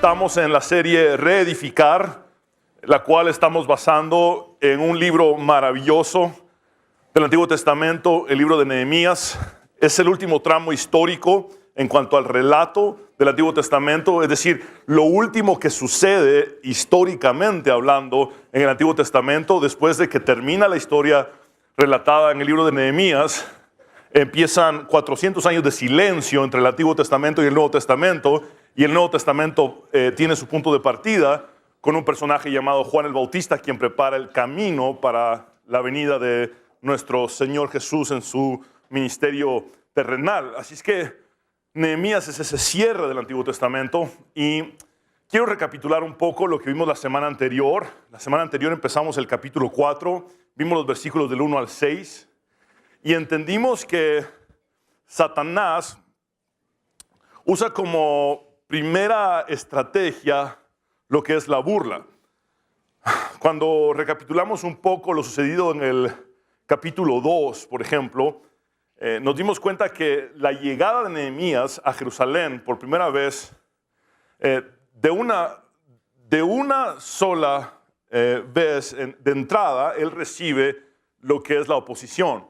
Estamos en la serie Reedificar, la cual estamos basando en un libro maravilloso del Antiguo Testamento, el libro de Nehemías. Es el último tramo histórico en cuanto al relato del Antiguo Testamento, es decir, lo último que sucede históricamente hablando en el Antiguo Testamento. Después de que termina la historia relatada en el libro de Nehemías, empiezan 400 años de silencio entre el Antiguo Testamento y el Nuevo Testamento, y el Nuevo Testamento tiene su punto de partida con un personaje llamado Juan el Bautista, quien prepara el camino para la venida de nuestro Señor Jesús en su ministerio terrenal. Así es que Nehemías es ese cierre del Antiguo Testamento, y quiero recapitular un poco lo que vimos la semana anterior. La semana anterior empezamos el capítulo 4, vimos los versículos del 1 al 6, y entendimos que Satanás usa como primera estrategia lo que es la burla. Cuando recapitulamos un poco lo sucedido en el capítulo 2, por ejemplo, nos dimos cuenta que la llegada de Nehemías a Jerusalén por primera vez, de una sola vez de entrada, él recibe lo que es la oposición.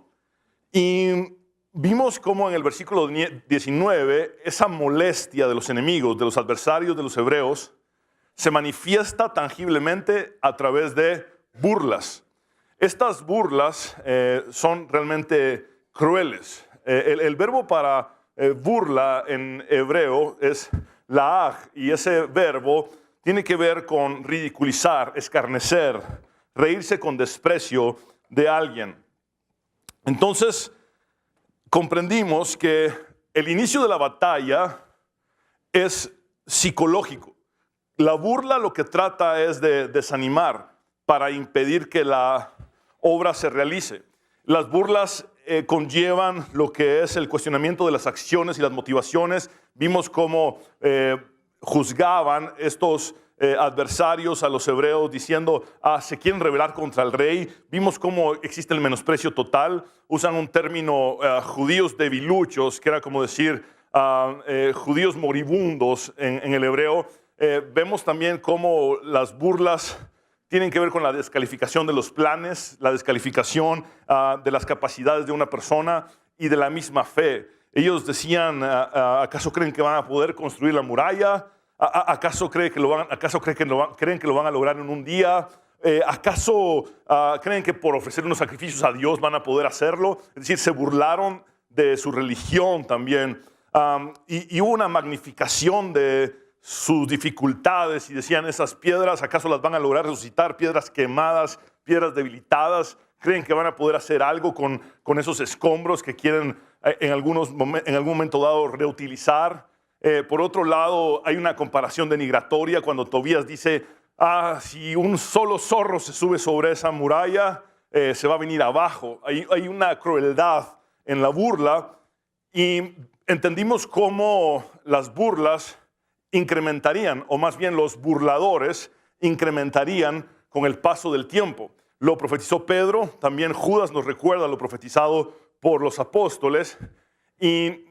Y vimos cómo en el versículo 19 esa molestia de los enemigos, de los adversarios de los hebreos, se manifiesta tangiblemente a través de burlas. Estas burlas son realmente crueles. El verbo para burla en hebreo es laaj, y ese verbo tiene que ver con ridiculizar, escarnecer, reírse con desprecio de alguien. Entonces, comprendimos que el inicio de la batalla es psicológico. La burla lo que trata es de desanimar para impedir que la obra se realice. Las burlas conllevan lo que es el cuestionamiento de las acciones y las motivaciones. Vimos cómo juzgaban estos adversarios a los hebreos diciendo, se quieren rebelar contra el rey. Vimos cómo existe el menosprecio total. Usan un término judíos debiluchos, que era como decir judíos moribundos en el hebreo. Vemos también cómo las burlas tienen que ver con la descalificación de los planes, la descalificación de las capacidades de una persona y de la misma fe. Ellos decían, ¿acaso creen que van a poder construir la muralla? ¿Acaso creen que lo van a lograr en un día? ¿Acaso creen que por ofrecer unos sacrificios a Dios van a poder hacerlo? Es decir, se burlaron de su religión también. Y hubo una magnificación de sus dificultades, y decían, esas piedras, ¿acaso las van a lograr resucitar? Piedras quemadas, piedras debilitadas. ¿Creen que van a poder hacer algo con esos escombros que quieren en algún momento dado reutilizar? Por otro lado, hay una comparación denigratoria cuando Tobías dice, si un solo zorro se sube sobre esa muralla, se va a venir abajo. Hay una crueldad en la burla, y entendimos cómo las burlas incrementarían, o más bien los burladores incrementarían con el paso del tiempo. Lo profetizó Pedro, también Judas nos recuerda lo profetizado por los apóstoles, y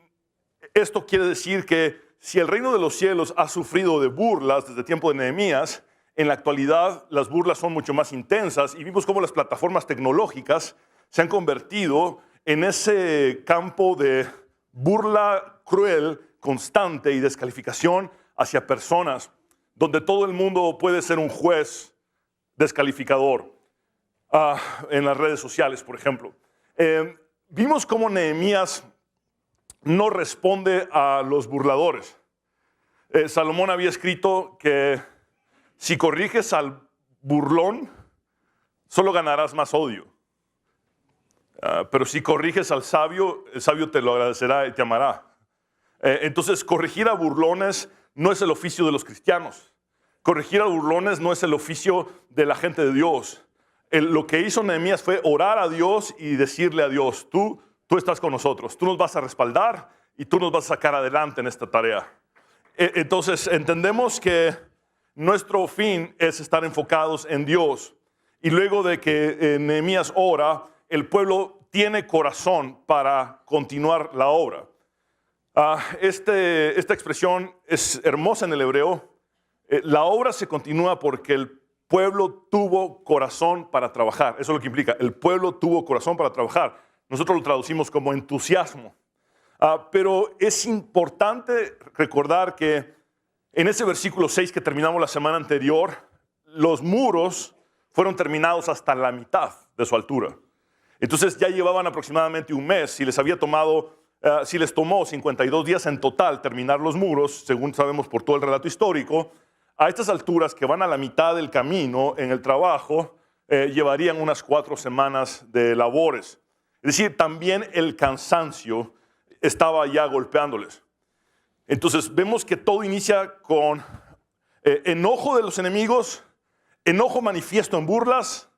esto quiere decir que si el reino de los cielos ha sufrido de burlas desde el tiempo de Nehemías, en la actualidad las burlas son mucho más intensas, y vimos cómo las plataformas tecnológicas se han convertido en ese campo de burla cruel, constante y descalificación hacia personas, donde todo el mundo puede ser un juez descalificador. En las redes sociales, por ejemplo. Vimos cómo Nehemías no responde a los burladores. Salomón había escrito que si corriges al burlón, solo ganarás más odio. Pero si corriges al sabio, el sabio te lo agradecerá y te amará. Entonces, corregir a burlones no es el oficio de los cristianos. Corregir a burlones no es el oficio de la gente de Dios. Lo que hizo Nehemías fue orar a Dios y decirle a Dios, tú estás con nosotros, tú nos vas a respaldar y tú nos vas a sacar adelante en esta tarea. Entonces entendemos que nuestro fin es estar enfocados en Dios, y luego de que Nehemías ora, el pueblo tiene corazón para continuar la obra. Esta expresión es hermosa en el hebreo. La obra se continúa porque el pueblo tuvo corazón para trabajar. Eso es lo que implica. El pueblo tuvo corazón para trabajar. Nosotros lo traducimos como entusiasmo. Pero es importante recordar que en ese versículo 6 que terminamos la semana anterior, los muros fueron terminados hasta la mitad de su altura. Entonces ya llevaban aproximadamente un mes. Si les tomó 52 días en total terminar los muros, según sabemos por todo el relato histórico, a estas alturas que van a la mitad del camino en el trabajo, llevarían unas 4 semanas de labores. Es decir, también el cansancio estaba ya golpeándoles. Entonces vemos que todo inicia con enojo de los enemigos, enojo manifiesto en burlas,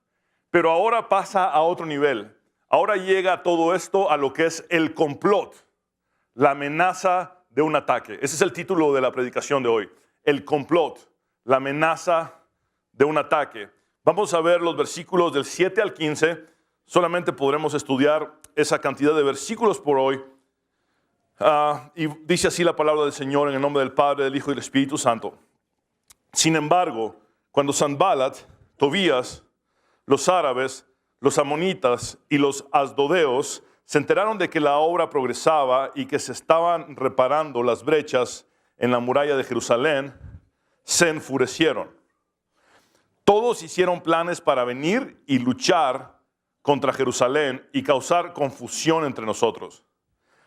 pero ahora pasa a otro nivel. Ahora llega todo esto a lo que es el complot, la amenaza de un ataque. Ese es el título de la predicación de hoy, el complot, la amenaza de un ataque. Vamos a ver los versículos del 7 al 15. Solamente podremos estudiar esa cantidad de versículos por hoy. Y dice así la palabra del Señor en el nombre del Padre, del Hijo y del Espíritu Santo. Sin embargo, cuando Sanballat, Tobías, los árabes, los amonitas y los asdodeos se enteraron de que la obra progresaba y que se estaban reparando las brechas en la muralla de Jerusalén, se enfurecieron. Todos hicieron planes para venir y luchar contra Jerusalén y causar confusión entre nosotros.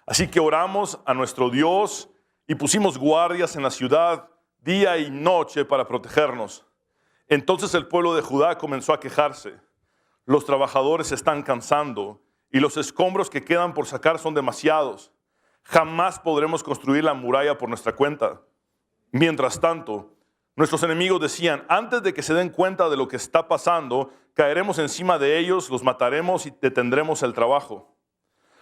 Así que oramos a nuestro Dios y pusimos guardias en la ciudad día y noche para protegernos. Entonces el pueblo de Judá comenzó a quejarse. Los trabajadores se están cansando y los escombros que quedan por sacar son demasiados. Jamás podremos construir la muralla por nuestra cuenta. Mientras tanto, nuestros enemigos decían, antes de que se den cuenta de lo que está pasando, caeremos encima de ellos, los mataremos y detendremos el trabajo.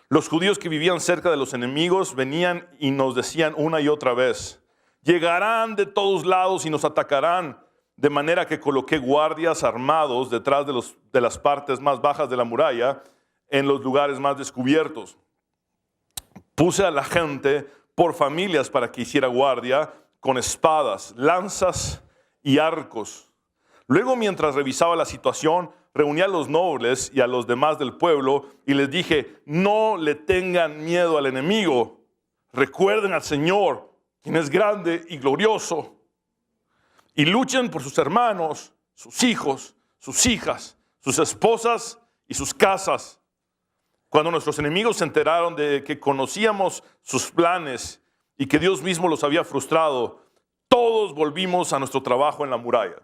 Los judíos que vivían cerca de los enemigos venían y nos decían una y otra vez, llegarán de todos lados y nos atacarán, de manera que coloqué guardias armados detrás de las partes más bajas de la muralla, en los lugares más descubiertos. Puse a la gente por familias para que hiciera guardia con espadas, lanzas y arcos. Luego, mientras revisaba la situación, reuní a los nobles y a los demás del pueblo y les dije, no le tengan miedo al enemigo. Recuerden al Señor, quien es grande y glorioso. Y luchen por sus hermanos, sus hijos, sus hijas, sus esposas y sus casas. Cuando nuestros enemigos se enteraron de que conocíamos sus planes y que Dios mismo los había frustrado, todos volvimos a nuestro trabajo en la muralla.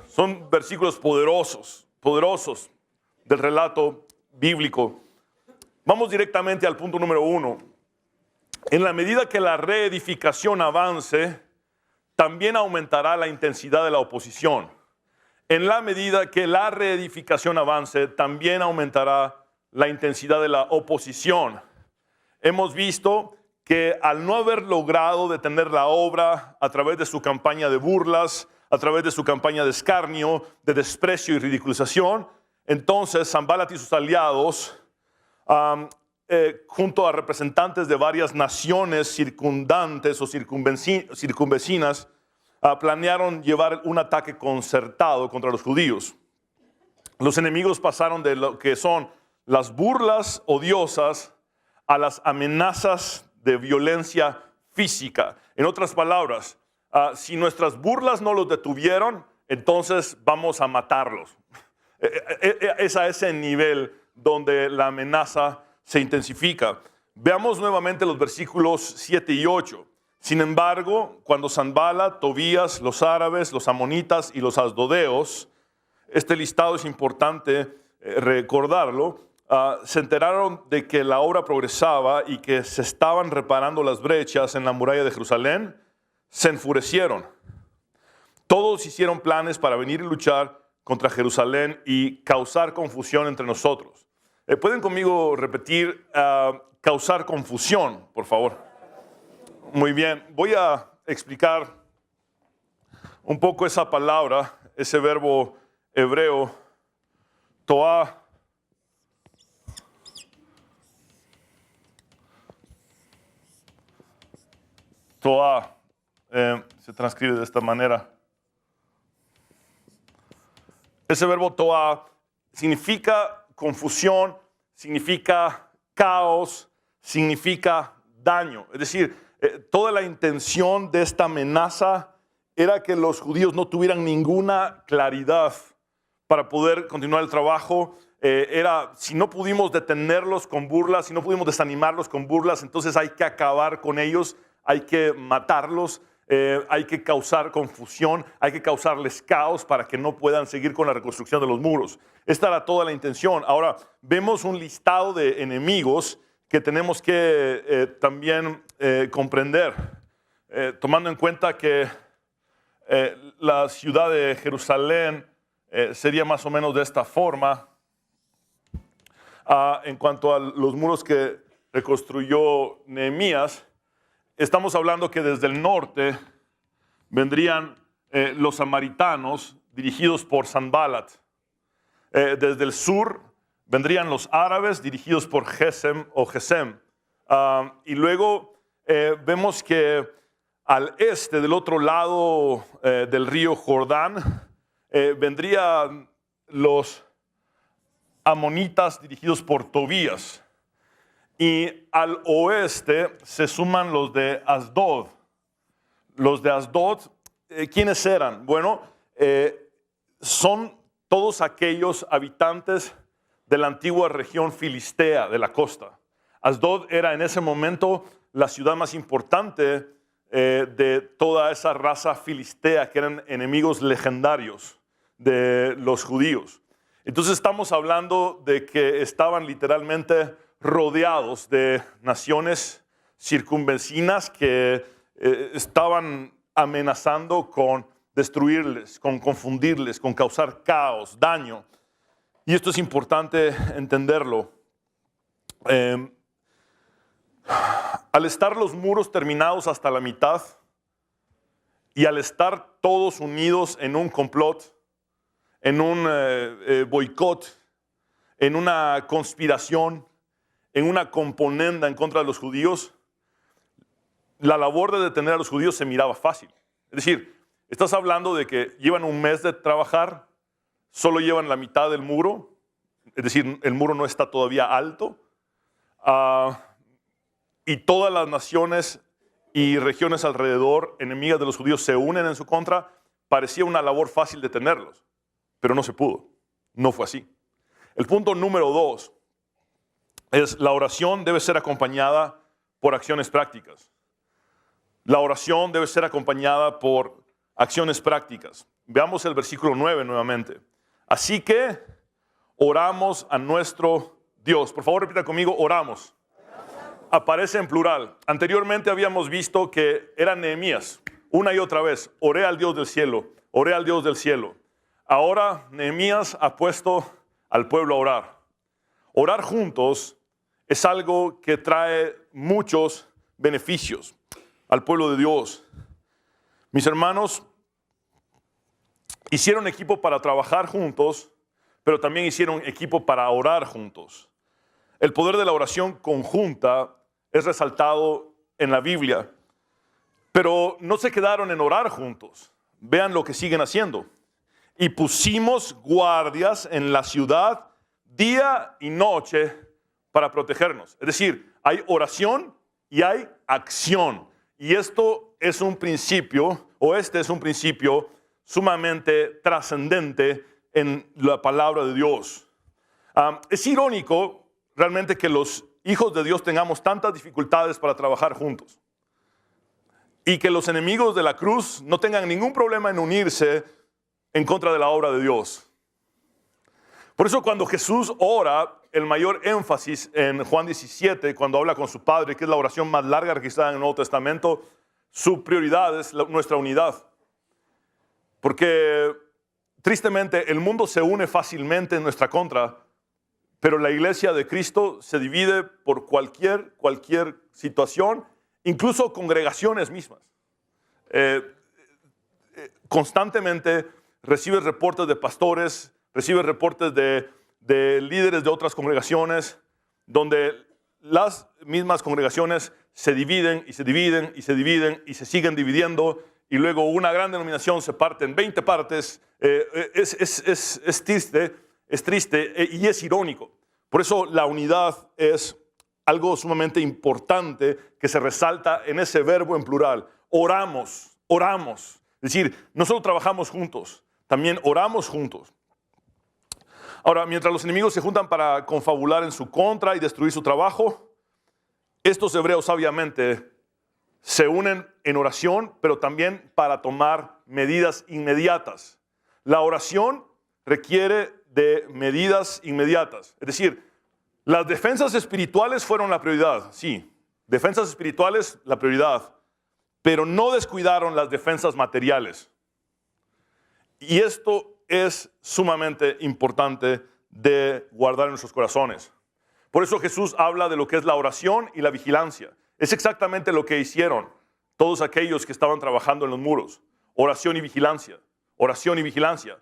Son versículos poderosos del relato bíblico. Vamos directamente al punto número 1. En la medida que la reedificación avance, también aumentará la intensidad de la oposición. En la medida que la reedificación avance, también aumentará la intensidad de la oposición. Hemos visto que al no haber logrado detener la obra a través de su campaña de burlas, a través de su campaña de escarnio, de desprecio y ridiculización, entonces Sanballat y sus aliados, junto a representantes de varias naciones circundantes o circunvecinas, planearon llevar un ataque concertado contra los judíos. Los enemigos pasaron de lo que son las burlas odiosas a las amenazas de violencia física. En otras palabras, si nuestras burlas no los detuvieron, entonces vamos a matarlos. Es a ese nivel donde la amenaza se intensifica. Veamos nuevamente los versículos 7 y 8. Sin embargo, cuando Sanballat, Tobías, los árabes, los amonitas y los asdodeos, este listado es importante recordarlo, se enteraron de que la obra progresaba y que se estaban reparando las brechas en la muralla de Jerusalén, se enfurecieron. Todos hicieron planes para venir y luchar contra Jerusalén y causar confusión entre nosotros. ¿Pueden conmigo repetir causar confusión, por favor? Muy bien, voy a explicar un poco esa palabra, ese verbo hebreo, toah. Toah. se transcribe de esta manera. Ese verbo toa significa confusión, significa caos, significa daño. Es decir, toda la intención de esta amenaza era que los judíos no tuvieran ninguna claridad para poder continuar el trabajo. Si no pudimos detenerlos con burlas, si no pudimos desanimarlos con burlas, entonces hay que acabar con ellos, hay que matarlos, hay que causar confusión, hay que causarles caos para que no puedan seguir con la reconstrucción de los muros. Esta era toda la intención. Ahora, vemos un listado de enemigos que tenemos que también comprender, tomando en cuenta que la ciudad de Jerusalén sería más o menos de esta forma. En cuanto a los muros que reconstruyó Nehemías, estamos hablando que desde el norte vendrían los samaritanos dirigidos por Sanballat. Desde el sur vendrían los árabes dirigidos por Gesem. Y luego vemos que al este, del otro lado del río Jordán, vendrían los amonitas dirigidos por Tobías. Y al oeste se suman los de Asdod. Los de Asdod, ¿quiénes eran? Bueno, son todos aquellos habitantes de la antigua región filistea de la costa. Asdod era en ese momento la ciudad más importante de toda esa raza filistea, que eran enemigos legendarios de los judíos. Entonces estamos hablando de que estaban literalmente rodeados de naciones circunvecinas que estaban amenazando con destruirles, con confundirles, con causar caos, daño. Y esto es importante entenderlo. Al estar los muros terminados hasta la mitad y al estar todos unidos en un complot, en un boicot, en una conspiración, en una componenda en contra de los judíos, la labor de detener a los judíos se miraba fácil. Es decir, estás hablando de que llevan un mes de trabajar, solo llevan la mitad del muro, es decir, el muro no está todavía alto, y todas las naciones y regiones alrededor, enemigas de los judíos, se unen en su contra. Parecía una labor fácil detenerlos, pero no se pudo. No fue así. El punto número 2 es: la oración debe ser acompañada por acciones prácticas. La oración debe ser acompañada por acciones prácticas. Veamos el versículo 9 nuevamente. Así que oramos a nuestro Dios. Por favor, repita conmigo: oramos. Aparece en plural. Anteriormente habíamos visto que era Nehemías. Una y otra vez: oré al Dios del cielo, oré al Dios del cielo. Ahora Nehemías ha puesto al pueblo a orar. Orar juntos es algo que trae muchos beneficios al pueblo de Dios. Mis hermanos hicieron equipo para trabajar juntos, pero también hicieron equipo para orar juntos. El poder de la oración conjunta es resaltado en la Biblia, pero no se quedaron en orar juntos. Vean lo que siguen haciendo. Y pusimos guardias en la ciudad día y noche para protegernos. Es decir, hay oración y hay acción. Y esto es un principio, este es un principio sumamente trascendente en la palabra de Dios. Es irónico realmente que los hijos de Dios tengamos tantas dificultades para trabajar juntos y que los enemigos de la cruz no tengan ningún problema en unirse en contra de la obra de Dios. Por eso cuando Jesús ora, el mayor énfasis en Juan 17, cuando habla con su Padre, que es la oración más larga registrada en el Nuevo Testamento, su prioridad es nuestra unidad. Porque tristemente el mundo se une fácilmente en nuestra contra, pero la iglesia de Cristo se divide por cualquier situación, incluso congregaciones mismas. Constantemente recibes reportes de pastores, recibes reportes de líderes de otras congregaciones, donde las mismas congregaciones se dividen y se dividen y se dividen y se siguen dividiendo, y luego una gran denominación se parte en 20 partes. Es triste y es irónico. Por eso la unidad es algo sumamente importante que se resalta en ese verbo en plural. Oramos, oramos. Es decir, no solo trabajamos juntos, también oramos juntos. Ahora, mientras los enemigos se juntan para confabular en su contra y destruir su trabajo, estos hebreos sabiamente se unen en oración, pero también para tomar medidas inmediatas. La oración requiere de medidas inmediatas. Es decir, las defensas espirituales fueron la prioridad, sí. Defensas espirituales, la prioridad. Pero no descuidaron las defensas materiales. Y esto es sumamente importante de guardar en nuestros corazones. Por eso Jesús habla de lo que es la oración y la vigilancia. Es exactamente lo que hicieron todos aquellos que estaban trabajando en los muros. Oración y vigilancia. Oración y vigilancia.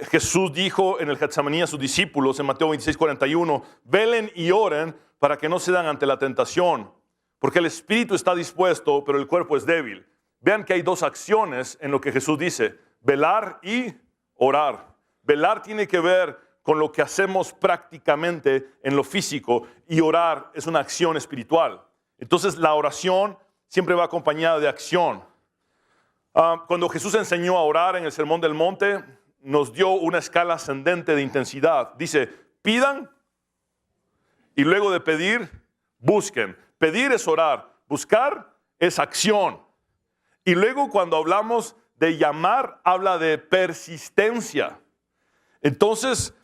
Jesús dijo en el Getsemaní a sus discípulos en Mateo 26:41, velen y oren para que no cedan ante la tentación, porque el espíritu está dispuesto, pero el cuerpo es débil. Vean que hay dos acciones en lo que Jesús dice, velar y orar. Velar tiene que ver con lo que hacemos prácticamente en lo físico, y orar es una acción espiritual. Entonces la oración siempre va acompañada de acción. Cuando Jesús enseñó a orar en el Sermón del Monte, nos dio una escala ascendente de intensidad. Dice, pidan, y luego de pedir, busquen. Pedir es orar, buscar es acción. Y luego cuando hablamos de llamar, habla de persistencia. Entonces,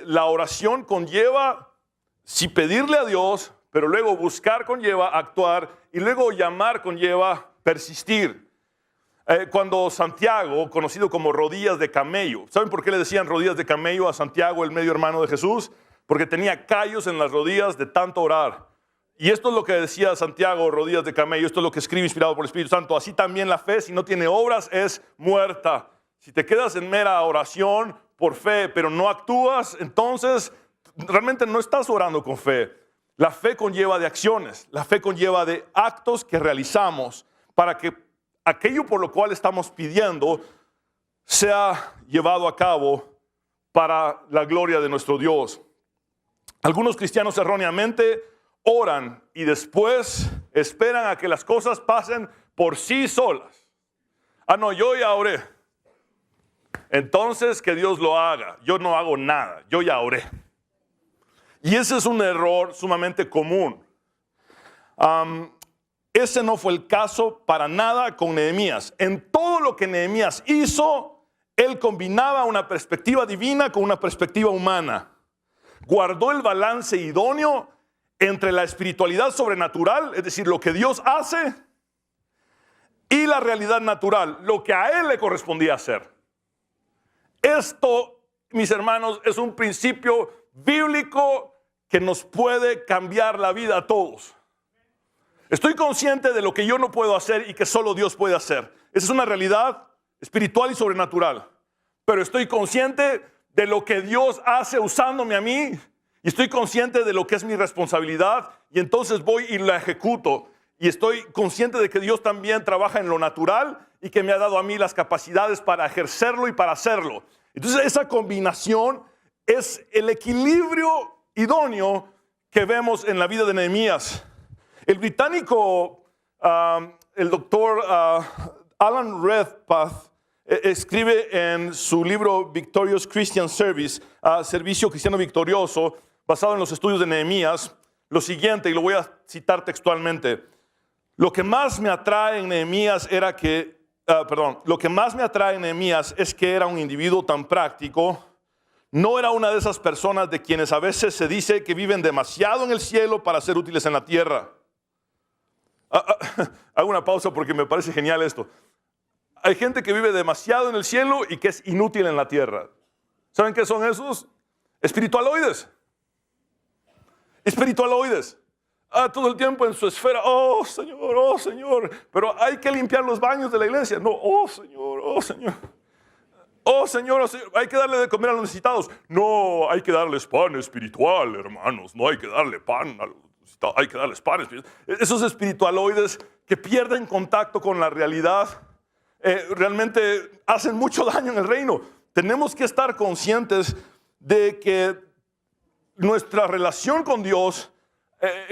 la oración conlleva, sí, pedirle a Dios, pero luego buscar conlleva actuar, y luego llamar conlleva persistir. Cuando Santiago, conocido como rodillas de camello, ¿saben por qué le decían rodillas de camello a Santiago, el medio hermano de Jesús? Porque tenía callos en las rodillas de tanto orar. Y esto es lo que decía Santiago, rodillas de camello. Esto es lo que escribe inspirado por el Espíritu Santo. Así también la fe, si no tiene obras, es muerta. Si te quedas en mera oración por fe, pero no actúas, entonces realmente no estás orando con fe. La fe conlleva de acciones. La fe conlleva de actos que realizamos para que aquello por lo cual estamos pidiendo sea llevado a cabo para la gloria de nuestro Dios. Algunos cristianos erróneamente oran y después esperan a que las cosas pasen por sí solas. No, yo ya oré. Entonces que Dios lo haga. Yo no hago nada, yo ya oré. Y ese es un error sumamente común. Ese no fue el caso para nada con Nehemías. En todo lo que Nehemías hizo, él combinaba una perspectiva divina con una perspectiva humana. Guardó el balance idóneo entre la espiritualidad sobrenatural, es decir, lo que Dios hace, y la realidad natural, lo que a él le correspondía hacer. Esto, mis hermanos, es un principio bíblico que nos puede cambiar la vida a todos. Estoy consciente de lo que yo no puedo hacer y que solo Dios puede hacer. Esa es una realidad espiritual y sobrenatural. Pero estoy consciente de lo que Dios hace usándome a mí, y estoy consciente de lo que es mi responsabilidad, y entonces voy y la ejecuto. Y estoy consciente de que Dios también trabaja en lo natural y que me ha dado a mí las capacidades para ejercerlo y para hacerlo. Entonces esa combinación es el equilibrio idóneo que vemos en la vida de Nehemías. El británico, el doctor Alan Redpath, escribe en su libro Victorious Christian Service, Servicio Cristiano Victorioso, basado en los estudios de Nehemías, lo siguiente, y lo voy a citar textualmente. Lo que más me atrae en Nehemías es que era un individuo tan práctico. No era una de esas personas de quienes a veces se dice que viven demasiado en el cielo para ser útiles en la tierra. Hago una pausa porque me parece genial esto. Hay gente que vive demasiado en el cielo y que es inútil en la tierra. ¿Saben qué son esos? Espiritualoides. Espiritualoides. Todo el tiempo en su esfera. Oh Señor. Pero hay que limpiar los baños de la iglesia. No, oh Señor. Oh Señor, hay que darle de comer a los necesitados. No, hay que darles pan espiritual, hermanos. No hay que darle pan hay que darles panes. Esos espiritualoides que pierden contacto con la realidad, realmente hacen mucho daño en el reino. Tenemos que estar conscientes de que nuestra relación con Dios,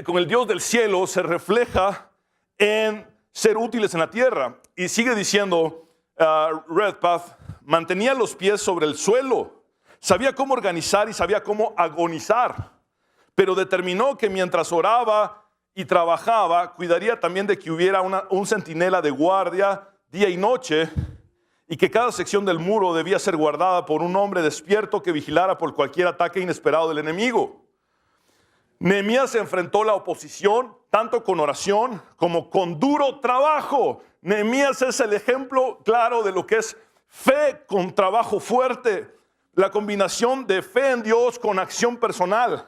con el Dios del cielo, se refleja en ser útiles en la tierra. Y sigue diciendo Redpath, mantenía los pies sobre el suelo, sabía cómo organizar y sabía cómo agonizar, pero determinó que mientras oraba y trabajaba, cuidaría también de que hubiera un centinela de guardia día y noche, y que cada sección del muro debía ser guardada por un hombre despierto que vigilara por cualquier ataque inesperado del enemigo. Nehemías enfrentó la oposición tanto con oración como con duro trabajo. Nehemías es el ejemplo claro de lo que es fe con trabajo fuerte, la combinación de fe en Dios con acción personal.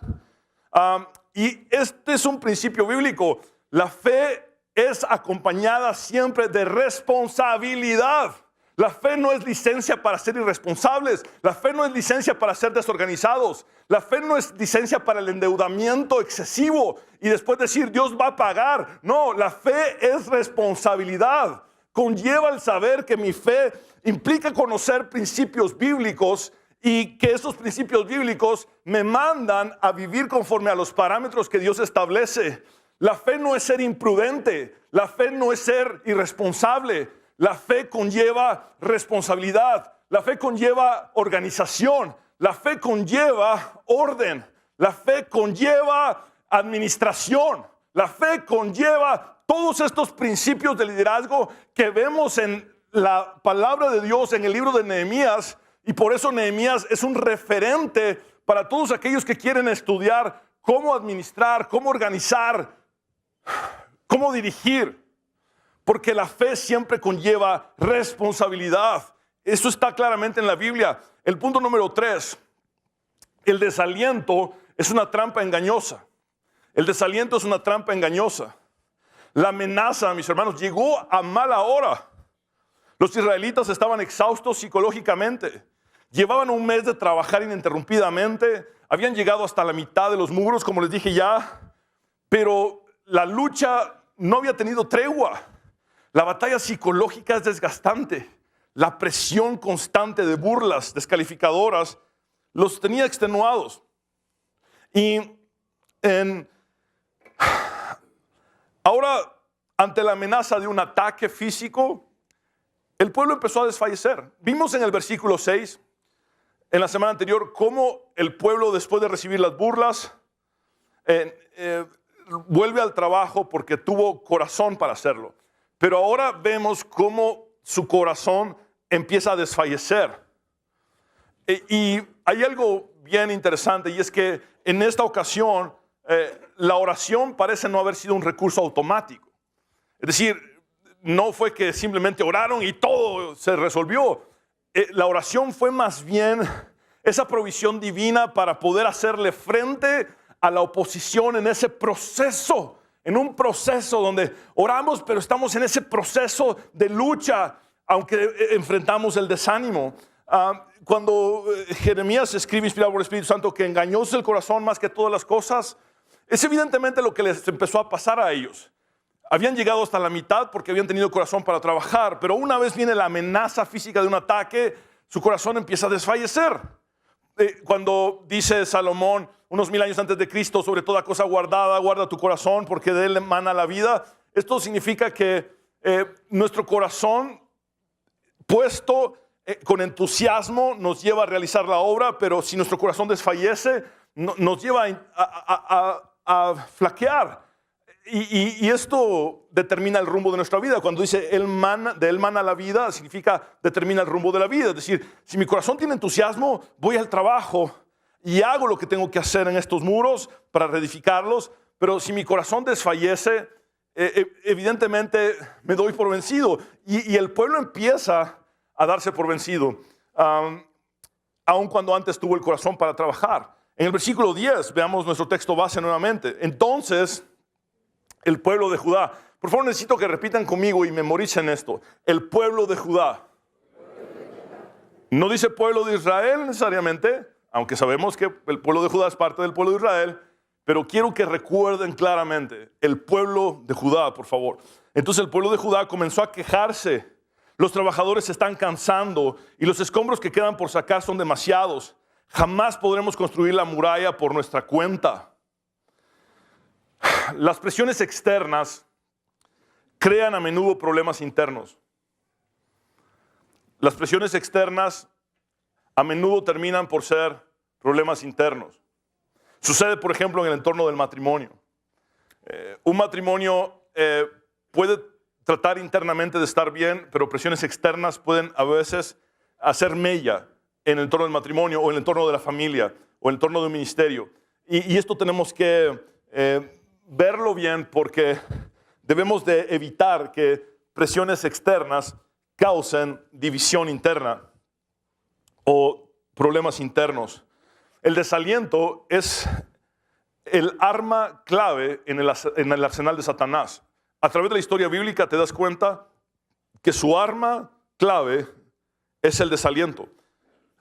Y este es un principio bíblico. La fe es acompañada siempre de responsabilidad. La fe no es licencia para ser irresponsables. La fe no es licencia para ser desorganizados. La fe no es licencia para el endeudamiento excesivo y después decir Dios va a pagar. No, la fe es responsabilidad. Conlleva el saber que mi fe implica conocer principios bíblicos y que esos principios bíblicos me mandan a vivir conforme a los parámetros que Dios establece. La fe no es ser imprudente. La fe no es ser irresponsable. La fe conlleva responsabilidad, la fe conlleva organización, la fe conlleva orden, la fe conlleva administración, la fe conlleva todos estos principios de liderazgo que vemos en la palabra de Dios en el libro de Nehemías, y por eso Nehemías es un referente para todos aquellos que quieren estudiar cómo administrar, cómo organizar, cómo dirigir. Porque la fe siempre conlleva responsabilidad. Eso está claramente en la Biblia. El punto número 3. El desaliento es una trampa engañosa. El desaliento es una trampa engañosa. La amenaza, mis hermanos, llegó a mala hora. Los israelitas estaban exhaustos psicológicamente. Llevaban un mes de trabajar ininterrumpidamente. Habían llegado hasta la mitad de los muros, como les dije ya. Pero la lucha no había tenido tregua. La batalla psicológica es desgastante. La presión constante de burlas descalificadoras los tenía extenuados. Y ahora, ante la amenaza de un ataque físico, el pueblo empezó a desfallecer. Vimos en el versículo 6, en la semana anterior, cómo el pueblo, después de recibir las burlas, vuelve al trabajo porque tuvo corazón para hacerlo. Pero ahora vemos cómo su corazón empieza a desfallecer. Y hay algo bien interesante, y es que en esta ocasión la oración parece no haber sido un recurso automático. Es decir, no fue que simplemente oraron y todo se resolvió. La oración fue más bien esa provisión divina para poder hacerle frente a la oposición en ese proceso. En un proceso donde oramos, pero estamos en ese proceso de lucha, aunque enfrentamos el desánimo. Cuando Jeremías escribe, inspirado por el Espíritu Santo, que engañóse el corazón más que todas las cosas, es evidentemente lo que les empezó a pasar a ellos. Habían llegado hasta la mitad porque habían tenido corazón para trabajar, pero una vez viene la amenaza física de un ataque, su corazón empieza a desfallecer. Cuando dice Salomón, unos 1000 años antes de Cristo, sobre toda cosa guardada, guarda tu corazón porque de él emana la vida. Esto significa que nuestro corazón puesto con entusiasmo nos lleva a realizar la obra, pero si nuestro corazón desfallece, nos lleva a flaquear. Y esto determina el rumbo de nuestra vida. Cuando dice de él mana la vida, significa determina el rumbo de la vida. Es decir, si mi corazón tiene entusiasmo, voy al trabajo y hago lo que tengo que hacer en estos muros para reedificarlos. Pero si mi corazón desfallece, evidentemente me doy por vencido. Y el pueblo empieza a darse por vencido, aun cuando antes tuvo el corazón para trabajar. En el versículo 10, veamos nuestro texto base nuevamente. Entonces, el pueblo de Judá. Por favor, necesito que repitan conmigo y memoricen esto. El pueblo de Judá. No dice pueblo de Israel necesariamente, aunque sabemos que el pueblo de Judá es parte del pueblo de Israel. pero quiero que recuerden claramente el pueblo de Judá, por favor. Entonces el pueblo de Judá comenzó a quejarse. Los trabajadores se están cansando y los escombros que quedan por sacar son demasiados. Jamás podremos construir la muralla por nuestra cuenta. Las presiones externas crean a menudo problemas internos. Las presiones externas a menudo terminan por ser problemas internos. Sucede, por ejemplo, en el entorno del matrimonio. Un matrimonio puede tratar internamente de estar bien, pero presiones externas pueden a veces hacer mella en el entorno del matrimonio o en el entorno de la familia o en el entorno de un ministerio. Y esto tenemos que verlo bien porque debemos de evitar que presiones externas causen división interna o problemas internos. El desaliento es el arma clave en el arsenal de Satanás. A través de la historia bíblica te das cuenta que su arma clave es el desaliento.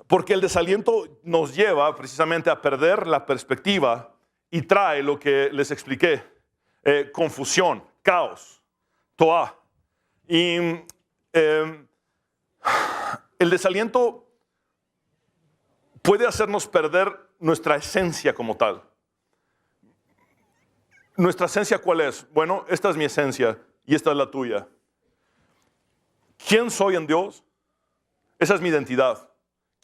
Porque el desaliento nos lleva precisamente a perder la perspectiva y trae lo que les expliqué. Confusión, caos, toa. Y el desaliento puede hacernos perder nuestra esencia como tal. ¿Nuestra esencia cuál es? Bueno, esta es mi esencia y esta es la tuya. ¿Quién soy en Dios? Esa es mi identidad.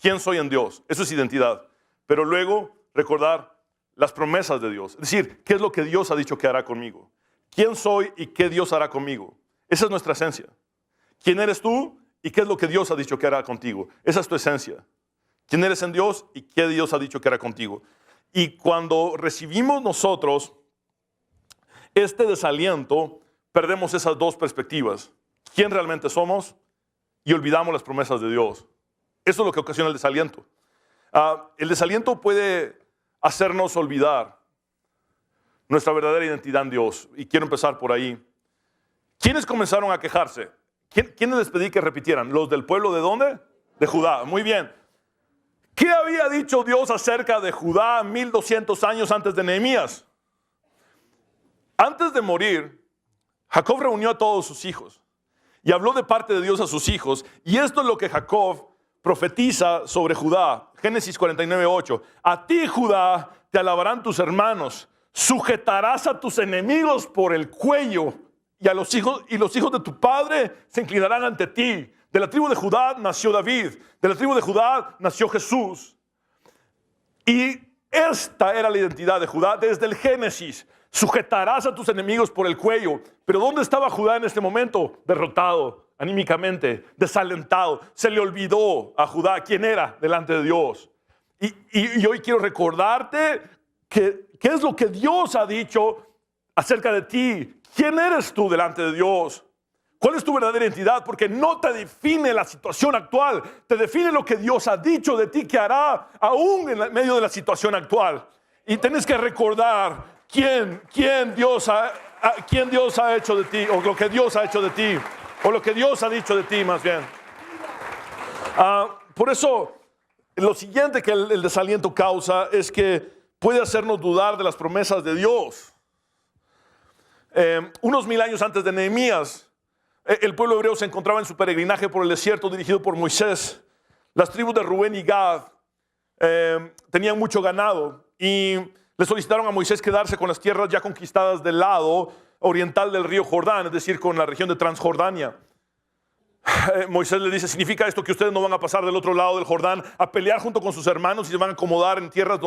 ¿Quién soy en Dios? Eso es identidad. Pero luego recordar las promesas de Dios. Es decir, ¿qué es lo que Dios ha dicho que hará conmigo? ¿Quién soy y qué Dios hará conmigo? Esa es nuestra esencia. ¿Quién eres tú y qué es lo que Dios ha dicho que hará contigo? Esa es tu esencia. ¿Quién eres en Dios y qué Dios ha dicho que hará contigo? Y cuando recibimos nosotros este desaliento, perdemos esas dos perspectivas. ¿Quién realmente somos? Y olvidamos las promesas de Dios. Eso es lo que ocasiona el desaliento. El desaliento puede hacernos olvidar nuestra verdadera identidad en Dios. Y quiero empezar por ahí. ¿Quiénes comenzaron a quejarse? ¿Quiénes les pedí que repitieran? ¿Los del pueblo de dónde? De Judá. Muy bien. ¿Qué había dicho Dios acerca de Judá 1200 años antes de Nehemías? Antes de morir, Jacob reunió a todos sus hijos y habló de parte de Dios a sus hijos. Y esto es lo que Jacob profetiza sobre Judá. Génesis 49:8. A ti, Judá, te alabarán tus hermanos. Sujetarás a tus enemigos por el cuello y los hijos de tu padre se inclinarán ante ti. De la tribu de Judá nació David. De la tribu de Judá nació Jesús. Y esta era la identidad de Judá desde el Génesis. Sujetarás a tus enemigos por el cuello. Pero ¿dónde estaba Judá en este momento? Derrotado, anímicamente, desalentado. Se le olvidó a Judá quién era delante de Dios. Y hoy quiero recordarte qué es lo que Dios ha dicho acerca de ti. ¿Quién eres tú delante de Dios? ¿Cuál es tu verdadera identidad? Porque no te define la situación actual, te define lo que Dios ha dicho de ti que hará aún en medio de la situación actual. Y tienes que recordar quién Dios ha hecho de ti, o lo que Dios ha hecho de ti, o lo que Dios ha dicho de ti más bien. Por eso, lo siguiente que el desaliento causa es que puede hacernos dudar de las promesas de Dios. Unos 1000 años antes de Nehemías, el pueblo hebreo se encontraba en su peregrinaje por el desierto dirigido por Moisés. Las tribus de Rubén y Gad tenían mucho ganado y le solicitaron a Moisés quedarse con las tierras ya conquistadas del lado oriental del río Jordán, es decir, con la región de Transjordania. Moisés le dice, ¿significa esto que ustedes no van a pasar del otro lado del Jordán a pelear junto con sus hermanos y se van a acomodar en tierras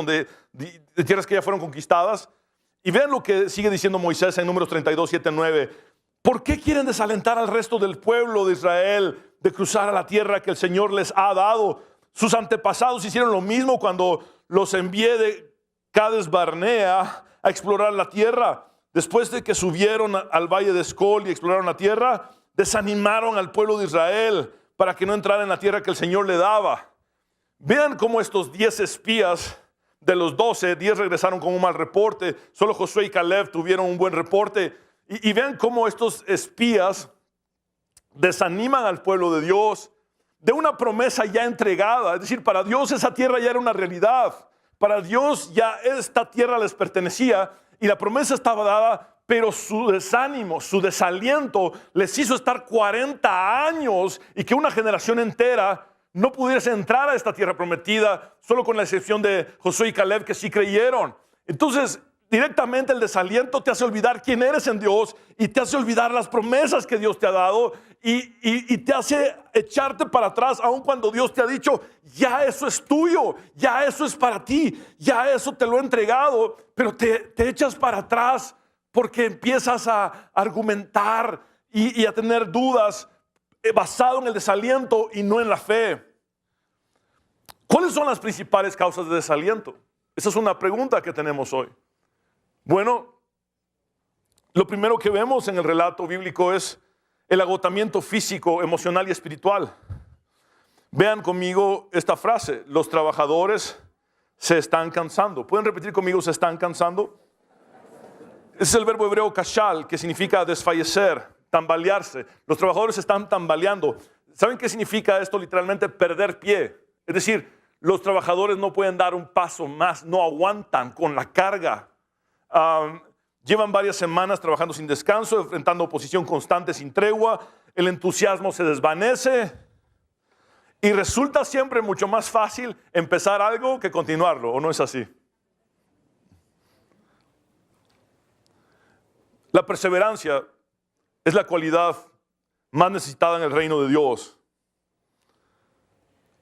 que ya fueron conquistadas? Y vean lo que sigue diciendo Moisés en Números 32, 7, 9. ¿Por qué quieren desalentar al resto del pueblo de Israel de cruzar a la tierra que el Señor les ha dado? Sus antepasados hicieron lo mismo cuando los envié de Cades Barnea a explorar la tierra. Después de que subieron al valle de Escol y exploraron la tierra, desanimaron al pueblo de Israel para que no entrara en la tierra que el Señor le daba. Vean cómo estos 10 espías de los 12, 10 regresaron con un mal reporte. Solo Josué y Caleb tuvieron un buen reporte. Y vean cómo estos espías desaniman al pueblo de Dios de una promesa ya entregada. Es decir, para Dios esa tierra ya era una realidad. Para Dios ya esta tierra les pertenecía y la promesa estaba dada, pero su desánimo, su desaliento les hizo estar 40 años y que una generación entera no pudiese entrar a esta tierra prometida, solo con la excepción de Josué y Caleb, que sí creyeron. Entonces, directamente el desaliento te hace olvidar quién eres en Dios y te hace olvidar las promesas que Dios te ha dado y te hace echarte para atrás, aun cuando Dios te ha dicho, ya eso es tuyo, ya eso es para ti, ya eso te lo he entregado, pero te echas para atrás porque empiezas a argumentar y a tener dudas basado en el desaliento y no en la fe. ¿Cuáles son las principales causas de desaliento? Esa es una pregunta que tenemos hoy. Bueno, lo primero que vemos en el relato bíblico es el agotamiento físico, emocional y espiritual. Vean conmigo esta frase: los trabajadores se están cansando. ¿Pueden repetir conmigo, se están cansando? Ese es el verbo hebreo kashal, que significa desfallecer, tambalearse. Los trabajadores se están tambaleando. ¿Saben qué significa esto? Literalmente perder pie. Es decir, los trabajadores no pueden dar un paso más, no aguantan con la carga. Llevan varias semanas trabajando sin descanso, enfrentando oposición constante sin tregua. El entusiasmo se desvanece y resulta siempre mucho más fácil empezar algo que continuarlo, ¿o no es así? La perseverancia es la cualidad más necesitada en el reino de Dios,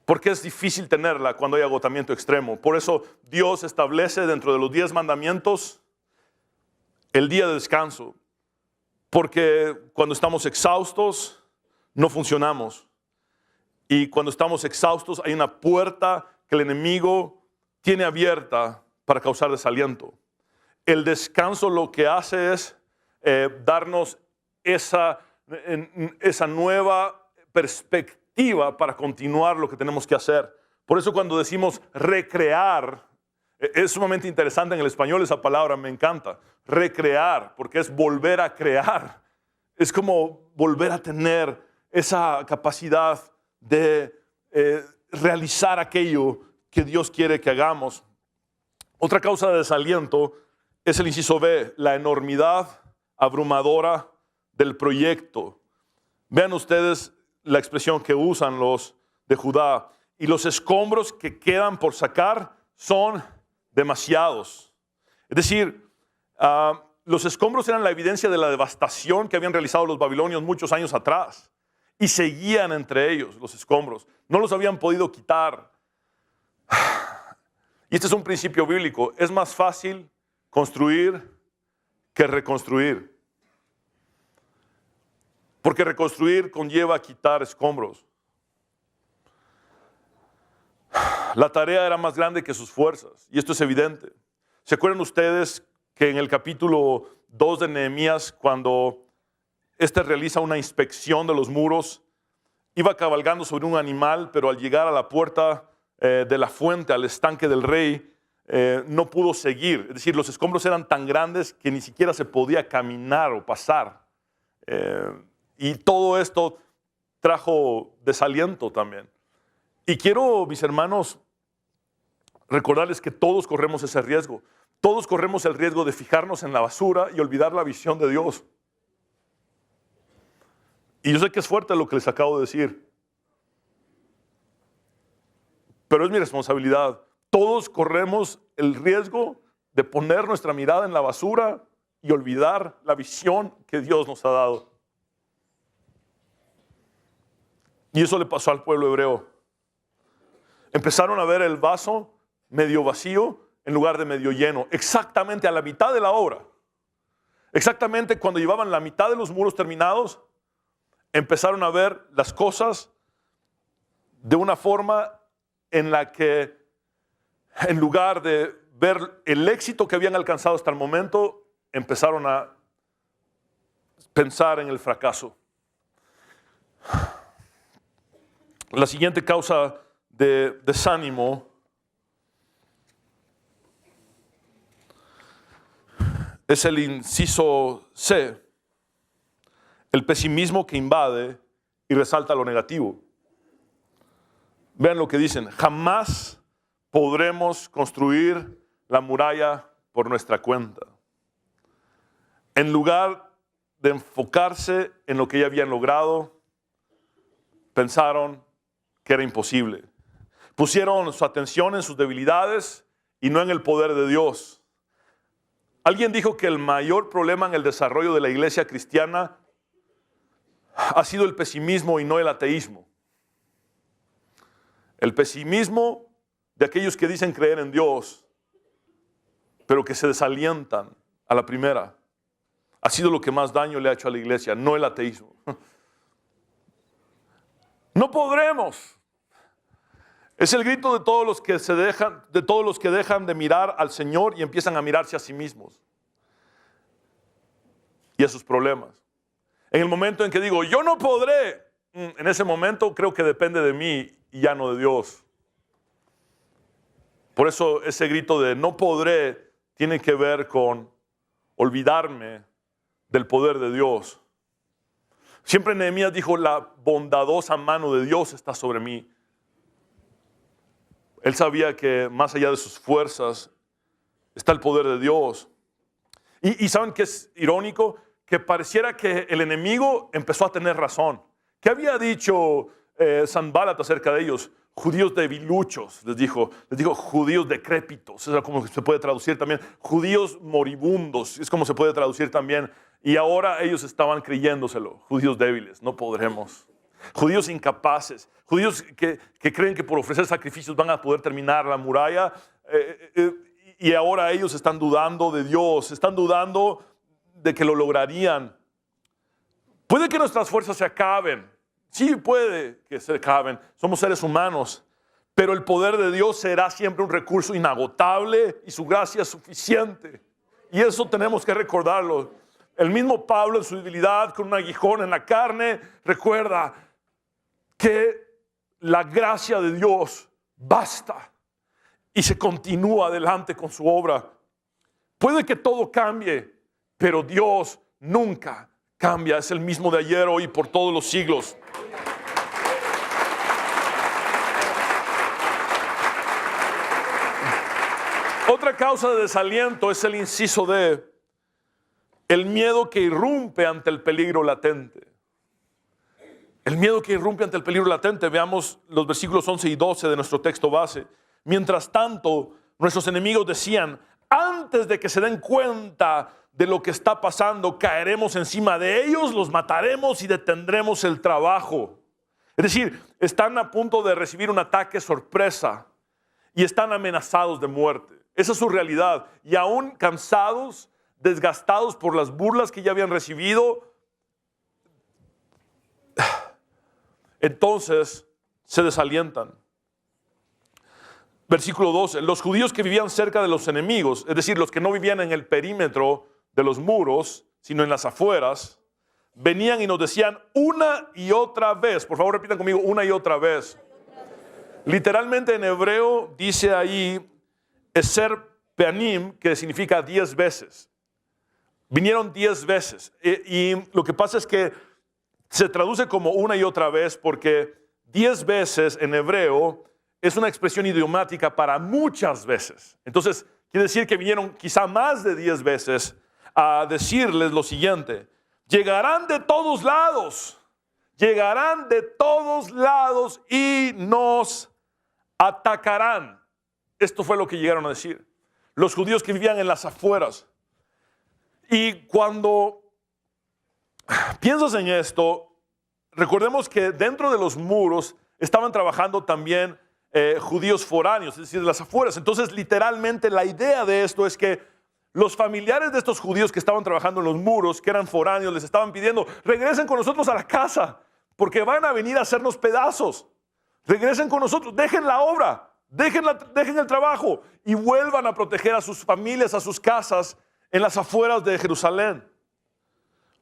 porque es difícil tenerla cuando hay agotamiento extremo. Por eso Dios establece dentro de los 10 mandamientos el día de descanso, porque cuando estamos exhaustos no funcionamos, y cuando estamos exhaustos hay una puerta que el enemigo tiene abierta para causar desaliento. El descanso lo que hace es darnos esa nueva perspectiva para continuar lo que tenemos que hacer. Por eso cuando decimos recrear, es sumamente interesante en el español esa palabra, me encanta. Recrear, porque es volver a crear. Es como volver a tener esa capacidad de realizar aquello que Dios quiere que hagamos. Otra causa de desaliento es el inciso B, la enormidad abrumadora del proyecto. Vean ustedes la expresión que usan los de Judá. Y los escombros que quedan por sacar son demasiados. Es decir, los escombros eran la evidencia de la devastación que habían realizado los babilonios muchos años atrás. Y seguían entre ellos los escombros. No los habían podido quitar. Y este es un principio bíblico. Es más fácil construir que reconstruir. Porque reconstruir conlleva quitar escombros. La tarea era más grande que sus fuerzas, y esto es evidente. ¿Se acuerdan ustedes que en el capítulo 2 de Nehemías, cuando realiza una inspección de los muros, iba cabalgando sobre un animal, pero al llegar a la puerta de la fuente, al estanque del rey, no pudo seguir? Es decir, los escombros eran tan grandes que ni siquiera se podía caminar o pasar. Y todo esto trajo desaliento también. Y quiero, mis hermanos, recordarles que todos corremos ese riesgo. Todos corremos el riesgo de fijarnos en la basura y olvidar la visión de Dios. Y yo sé que es fuerte lo que les acabo de decir, pero es mi responsabilidad. Todos corremos el riesgo de poner nuestra mirada en la basura y olvidar la visión que Dios nos ha dado. Y eso le pasó al pueblo hebreo. Empezaron a ver el vaso medio vacío en lugar de medio lleno, exactamente a la mitad de la obra. Exactamente cuando llevaban la mitad de los muros terminados, empezaron a ver las cosas de una forma en la que, en lugar de ver el éxito que habían alcanzado hasta el momento, empezaron a pensar en el fracaso. La siguiente causa de desánimo es el inciso C, el pesimismo que invade y resalta lo negativo. Vean lo que dicen: jamás podremos construir la muralla por nuestra cuenta. En lugar de enfocarse en lo que ya habían logrado, pensaron que era imposible. Pusieron su atención en sus debilidades y no en el poder de Dios. Alguien dijo que el mayor problema en el desarrollo de la iglesia cristiana ha sido el pesimismo y no el ateísmo. El pesimismo de aquellos que dicen creer en Dios, pero que se desalientan a la primera, ha sido lo que más daño le ha hecho a la iglesia, no el ateísmo. No podremos. Es el grito de todos los que dejan de mirar al Señor y empiezan a mirarse a sí mismos y a sus problemas. En el momento en que digo, yo no podré, en ese momento creo que depende de mí y ya no de Dios. Por eso ese grito de no podré tiene que ver con olvidarme del poder de Dios. Siempre Nehemías dijo, la bondadosa mano de Dios está sobre mí. Él sabía que más allá de sus fuerzas está el poder de Dios. Y ¿saben qué es irónico? Que pareciera que el enemigo empezó a tener razón. ¿Qué había dicho Sanballat acerca de ellos? Judíos debiluchos, les dijo judíos decrépitos, es como se puede traducir también. Judíos moribundos, es como se puede traducir también. Y ahora ellos estaban creyéndoselo, judíos débiles, no podremos. Judíos incapaces, judíos que creen que por ofrecer sacrificios van a poder terminar la muralla. Y ahora ellos están dudando de Dios, están dudando de que lo lograrían. Puede que nuestras fuerzas se acaben. Sí, puede que se acaben. Somos seres humanos. Pero el poder de Dios será siempre un recurso inagotable y su gracia es suficiente. Y eso tenemos que recordarlo. El mismo Pablo en su debilidad, con un aguijón en la carne, recuerda que la gracia de Dios basta y se continúa adelante con su obra. Puede que todo cambie, pero Dios nunca cambia. Es el mismo de ayer, hoy y por todos los siglos. Otra causa de desaliento es el inciso D, el miedo que irrumpe ante el peligro latente. El miedo que irrumpe ante el peligro latente. Veamos los versículos 11 y 12 de nuestro texto base. Mientras tanto, nuestros enemigos decían, antes de que se den cuenta de lo que está pasando, caeremos encima de ellos, los mataremos y detendremos el trabajo. Es decir, están a punto de recibir un ataque sorpresa y están amenazados de muerte. Esa es su realidad. Y aún cansados, desgastados por las burlas que ya habían recibido, entonces se desalientan. Versículo 12. Los judíos que vivían cerca de los enemigos, es decir, los que no vivían en el perímetro de los muros, sino en las afueras, venían y nos decían una y otra vez. Por favor, repitan conmigo, una y otra vez. Literalmente en hebreo dice ahí Eser Peanim, que significa 10 veces. Vinieron 10 veces. Y lo que pasa es que se traduce como una y otra vez porque 10 veces en hebreo es una expresión idiomática para muchas veces. Entonces, quiere decir que vinieron quizá más de 10 veces a decirles lo siguiente: llegarán de todos lados y nos atacarán. Esto fue lo que llegaron a decir los judíos que vivían en las afueras. Y cuando piensas en esto, recordemos que dentro de los muros estaban trabajando también judíos foráneos, es decir, de las afueras. Entonces, literalmente la idea de esto es que los familiares de estos judíos que estaban trabajando en los muros, que eran foráneos, les estaban pidiendo, regresen con nosotros a la casa, porque van a venir a hacernos pedazos. Regresen con nosotros, dejen la obra, dejen el trabajo y vuelvan a proteger a sus familias, a sus casas en las afueras de Jerusalén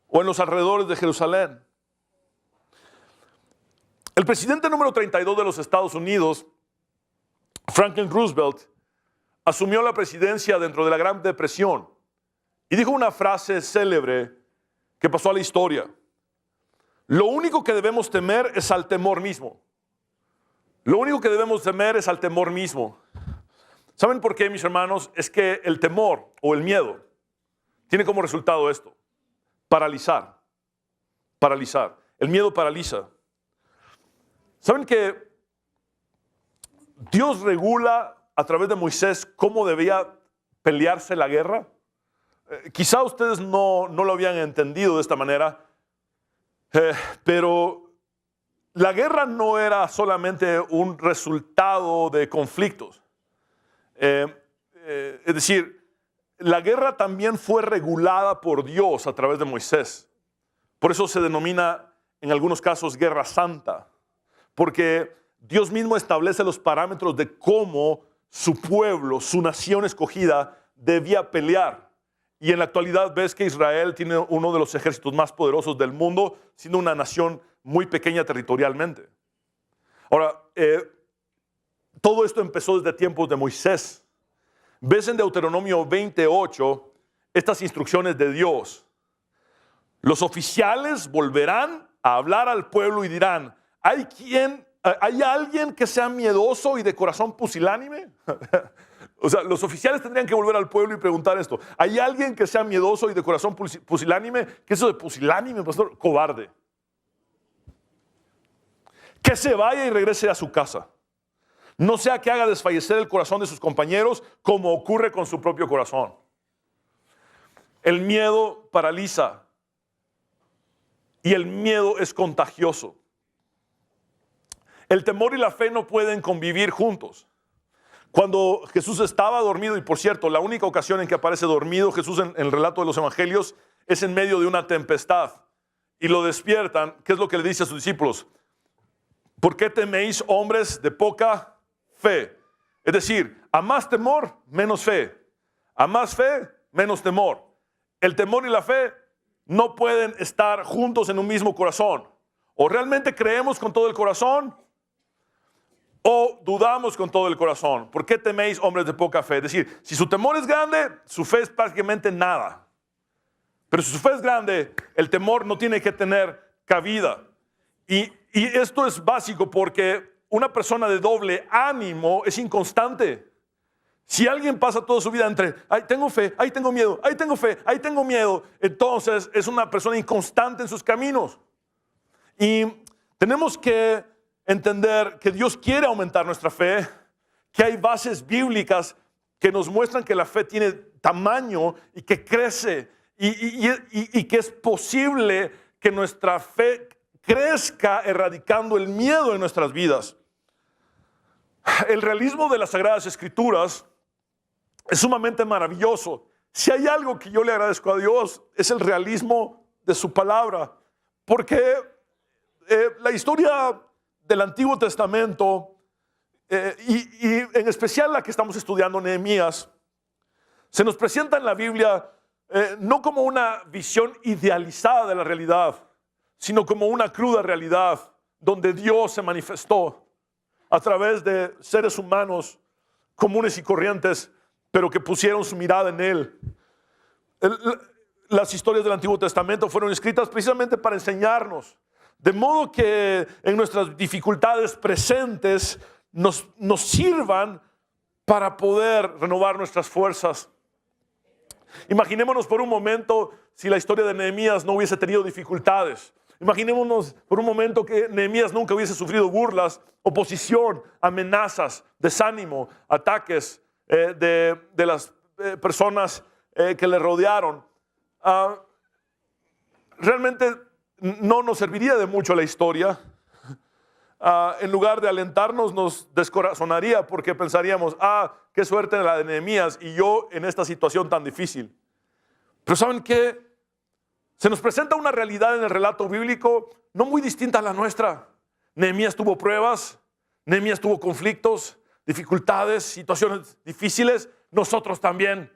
o en los alrededores de Jerusalén. El presidente número 32 de los Estados Unidos, Franklin Roosevelt, asumió la presidencia dentro de la Gran Depresión y dijo una frase célebre que pasó a la historia: lo único que debemos temer es al temor mismo. Lo único que debemos temer es al temor mismo. ¿Saben por qué, mis hermanos? Es que el temor o el miedo tiene como resultado esto: paralizar. Paralizar. El miedo paraliza. ¿Saben que Dios regula a través de Moisés cómo debía pelearse la guerra? Quizá ustedes no lo habían entendido de esta manera, pero la guerra no era solamente un resultado de conflictos. Es decir, la guerra también fue regulada por Dios a través de Moisés. Por eso se denomina en algunos casos guerra santa, porque Dios mismo establece los parámetros de cómo su pueblo, su nación escogida, debía pelear. Y en la actualidad ves que Israel tiene uno de los ejércitos más poderosos del mundo, siendo una nación muy pequeña territorialmente. Ahora, todo esto empezó desde tiempos de Moisés. Ves en Deuteronomio 28 estas instrucciones de Dios. Los oficiales volverán a hablar al pueblo y dirán: ¿hay alguien que sea miedoso y de corazón pusilánime? O sea, los oficiales tendrían que volver al pueblo y preguntar esto: ¿hay alguien que sea miedoso y de corazón pusilánime? ¿Qué es eso de pusilánime, pastor? Cobarde. Que se vaya y regrese a su casa. No sea que haga desfallecer el corazón de sus compañeros, como ocurre con su propio corazón. El miedo paraliza. Y el miedo es contagioso. El temor y la fe no pueden convivir juntos. Cuando Jesús estaba dormido, y por cierto, la única ocasión en que aparece dormido Jesús en el relato de los evangelios es en medio de una tempestad. Y lo despiertan. ¿Qué es lo que le dice a sus discípulos? ¿Por qué teméis, hombres de poca fe? Es decir, a más temor, menos fe. A más fe, menos temor. El temor y la fe no pueden estar juntos en un mismo corazón. O realmente creemos con todo el corazón, o dudamos con todo el corazón. ¿Por qué teméis, hombres de poca fe? Es decir, si su temor es grande, su fe es prácticamente nada. Pero si su fe es grande, el temor no tiene que tener cabida. Y esto es básico porque una persona de doble ánimo es inconstante. Si alguien pasa toda su vida entre, ay, tengo fe, ay, tengo miedo, ay, tengo fe, ay, tengo miedo, entonces es una persona inconstante en sus caminos. Y tenemos que entender que Dios quiere aumentar nuestra fe, que hay bases bíblicas que nos muestran que la fe tiene tamaño y que crece y que es posible que nuestra fe crezca erradicando el miedo en nuestras vidas. El realismo de las Sagradas Escrituras es sumamente maravilloso. Si hay algo que yo le agradezco a Dios, es el realismo de su palabra, porque la historia del Antiguo Testamento y en especial la que estamos estudiando, Nehemías, se nos presenta en la Biblia no como una visión idealizada de la realidad, sino como una cruda realidad donde Dios se manifestó a través de seres humanos comunes y corrientes, pero que pusieron su mirada en Él. Las historias del Antiguo Testamento fueron escritas precisamente para enseñarnos, de modo que en nuestras dificultades presentes nos sirvan para poder renovar nuestras fuerzas. Imaginémonos por un momento si la historia de Nehemías no hubiese tenido dificultades. Imaginémonos por un momento que Nehemías nunca hubiese sufrido burlas, oposición, amenazas, desánimo, ataques de las personas que le rodearon. Realmente no nos serviría de mucho la historia. En lugar de alentarnos, nos descorazonaría porque pensaríamos, qué suerte la de Nehemías y yo en esta situación tan difícil. Pero ¿saben qué? Se nos presenta una realidad en el relato bíblico no muy distinta a la nuestra. Nehemías tuvo pruebas, Nehemías tuvo conflictos, dificultades, situaciones difíciles, nosotros también.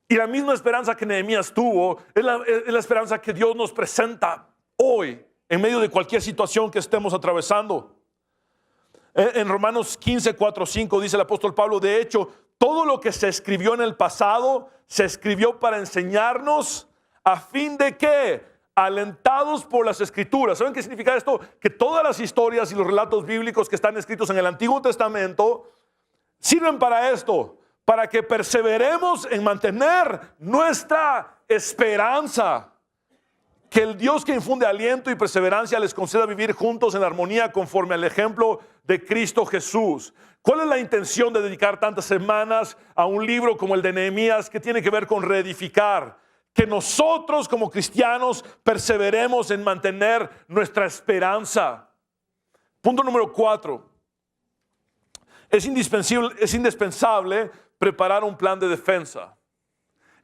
Y la misma esperanza que Nehemías tuvo es la esperanza que Dios nos presenta hoy en medio de cualquier situación que estemos atravesando. En Romanos 15, 4, 5 dice el apóstol Pablo: de hecho, todo lo que se escribió en el pasado se escribió para enseñarnos, a fin de que, alentados por las Escrituras. ¿Saben qué significa esto? Que todas las historias y los relatos bíblicos que están escritos en el Antiguo Testamento sirven para esto, para que perseveremos en mantener nuestra esperanza. Que el Dios que infunde aliento y perseverancia les conceda vivir juntos en armonía conforme al ejemplo de Cristo Jesús. ¿Cuál es la intención de dedicar tantas semanas a un libro como el de Nehemías que tiene que ver con reedificar? Que nosotros como cristianos perseveremos en mantener nuestra esperanza. Punto número 4. Es indispensable preparar un plan de defensa.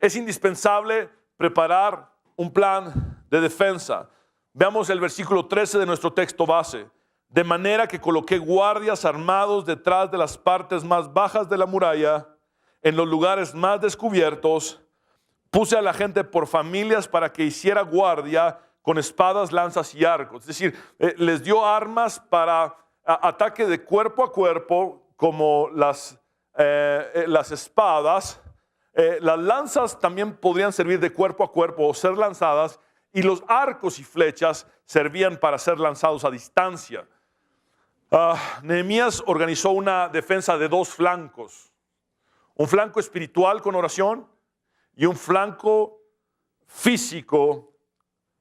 Es indispensable preparar un plan de defensa. Veamos el versículo 13 de nuestro texto base. De manera que coloqué guardias armados detrás de las partes más bajas de la muralla, en los lugares más descubiertos. Puse a la gente por familias para que hiciera guardia con espadas, lanzas y arcos. Es decir, les dio armas para ataque de cuerpo a cuerpo, como las espadas. Las lanzas también podrían servir de cuerpo a cuerpo o ser lanzadas, y los arcos y flechas servían para ser lanzados a distancia. Nehemías organizó una defensa de dos flancos. Un flanco espiritual con oración y un flanco físico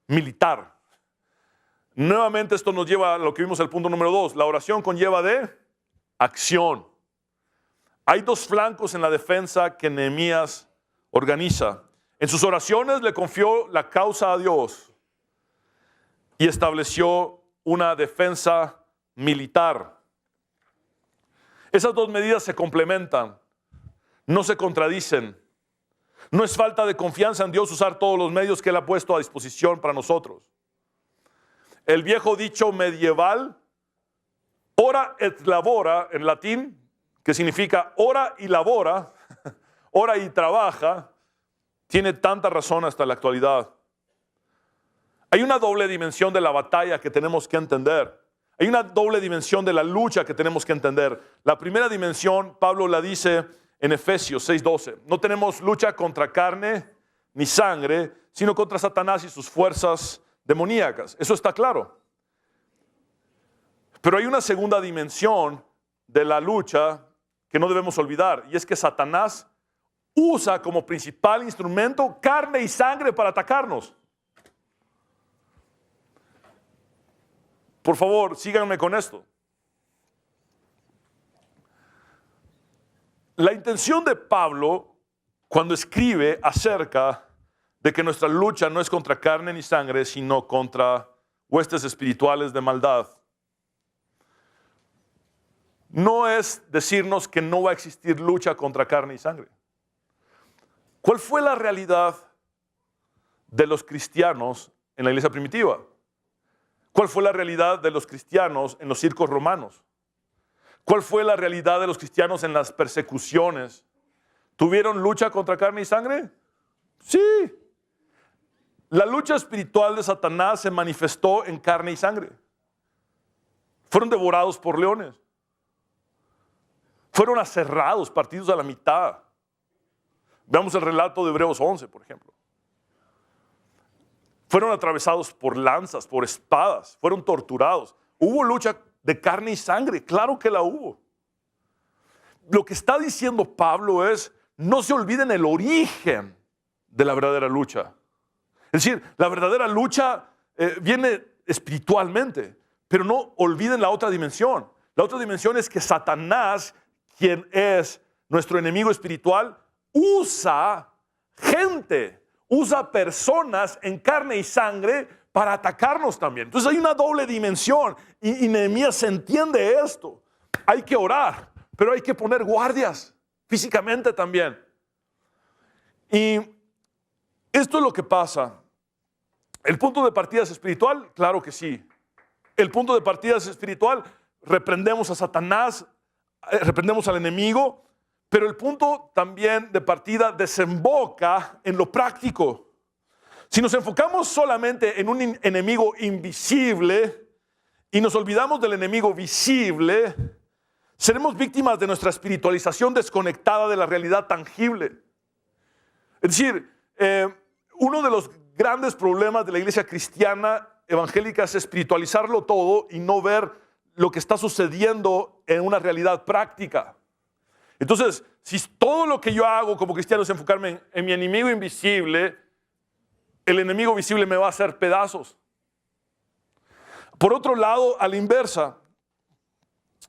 militar. Nuevamente esto nos lleva a lo que vimos en el punto número 2. La oración conlleva de acción. Hay dos flancos en la defensa que Nehemías organiza. En sus oraciones le confió la causa a Dios y estableció una defensa militar. Esas dos medidas se complementan, no se contradicen. No es falta de confianza en Dios usar todos los medios que Él ha puesto a disposición para nosotros. El viejo dicho medieval, ora et labora, en latín, que significa ora y labora, ora y trabaja, tiene tanta razón hasta la actualidad. Hay una doble dimensión de la batalla que tenemos que entender. Hay una doble dimensión de la lucha que tenemos que entender. La primera dimensión, Pablo la dice en Efesios 6:12. No tenemos lucha contra carne ni sangre, sino contra Satanás y sus fuerzas demoníacas. Eso está claro. Pero hay una segunda dimensión de la lucha que no debemos olvidar, y es que Satanás usa como principal instrumento carne y sangre para atacarnos. Por favor, síganme con esto. La intención de Pablo, cuando escribe acerca de que nuestra lucha no es contra carne ni sangre, sino contra huestes espirituales de maldad, no es decirnos que no va a existir lucha contra carne y sangre. ¿Cuál fue la realidad de los cristianos en la iglesia primitiva? ¿Cuál fue la realidad de los cristianos en los circos romanos? ¿Cuál fue la realidad de los cristianos en las persecuciones? ¿Tuvieron lucha contra carne y sangre? Sí. La lucha espiritual de Satanás se manifestó en carne y sangre. Fueron devorados por leones. Fueron aserrados, partidos a la mitad. Veamos el relato de Hebreos 11, por ejemplo. Fueron atravesados por lanzas, por espadas, fueron torturados. Hubo lucha de carne y sangre, claro que la hubo. Lo que está diciendo Pablo es, no se olviden el origen de la verdadera lucha. Es decir, la verdadera lucha viene espiritualmente, pero no olviden la otra dimensión. La otra dimensión es que Satanás, quien es nuestro enemigo espiritual, usa gente, usa personas en carne y sangre para atacarnos también. Entonces hay una doble dimensión y Nehemías entiende esto. Hay que orar, pero hay que poner guardias físicamente también. Y esto es lo que pasa. ¿El punto de partida es espiritual? Claro que sí. El punto de partida es espiritual. Reprendemos a Satanás, reprendemos al enemigo, pero el punto también de partida desemboca en lo práctico. Si nos enfocamos solamente en un enemigo invisible y nos olvidamos del enemigo visible, seremos víctimas de nuestra espiritualización desconectada de la realidad tangible. Es decir, uno de los grandes problemas de la iglesia cristiana evangélica es espiritualizarlo todo y no ver lo que está sucediendo en una realidad práctica. Entonces, si todo lo que yo hago como cristiano es enfocarme en mi enemigo invisible, el enemigo visible me va a hacer pedazos. Por otro lado, a la inversa,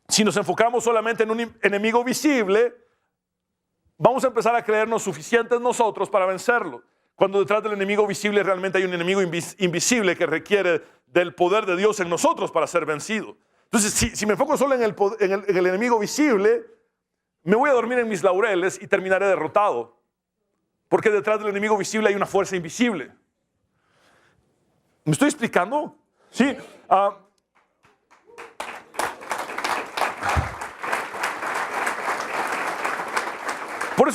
si nos enfocamos solamente en un enemigo visible, vamos a empezar a creernos suficientes nosotros para vencerlo. Cuando detrás del enemigo visible realmente hay un enemigo invisible que requiere del poder de Dios en nosotros para ser vencido. Entonces, si me enfoco solo en el enemigo visible, me voy a dormir en mis laureles y terminaré derrotado. Porque detrás del enemigo visible hay una fuerza invisible. ¿Me estoy explicando? Sí. Por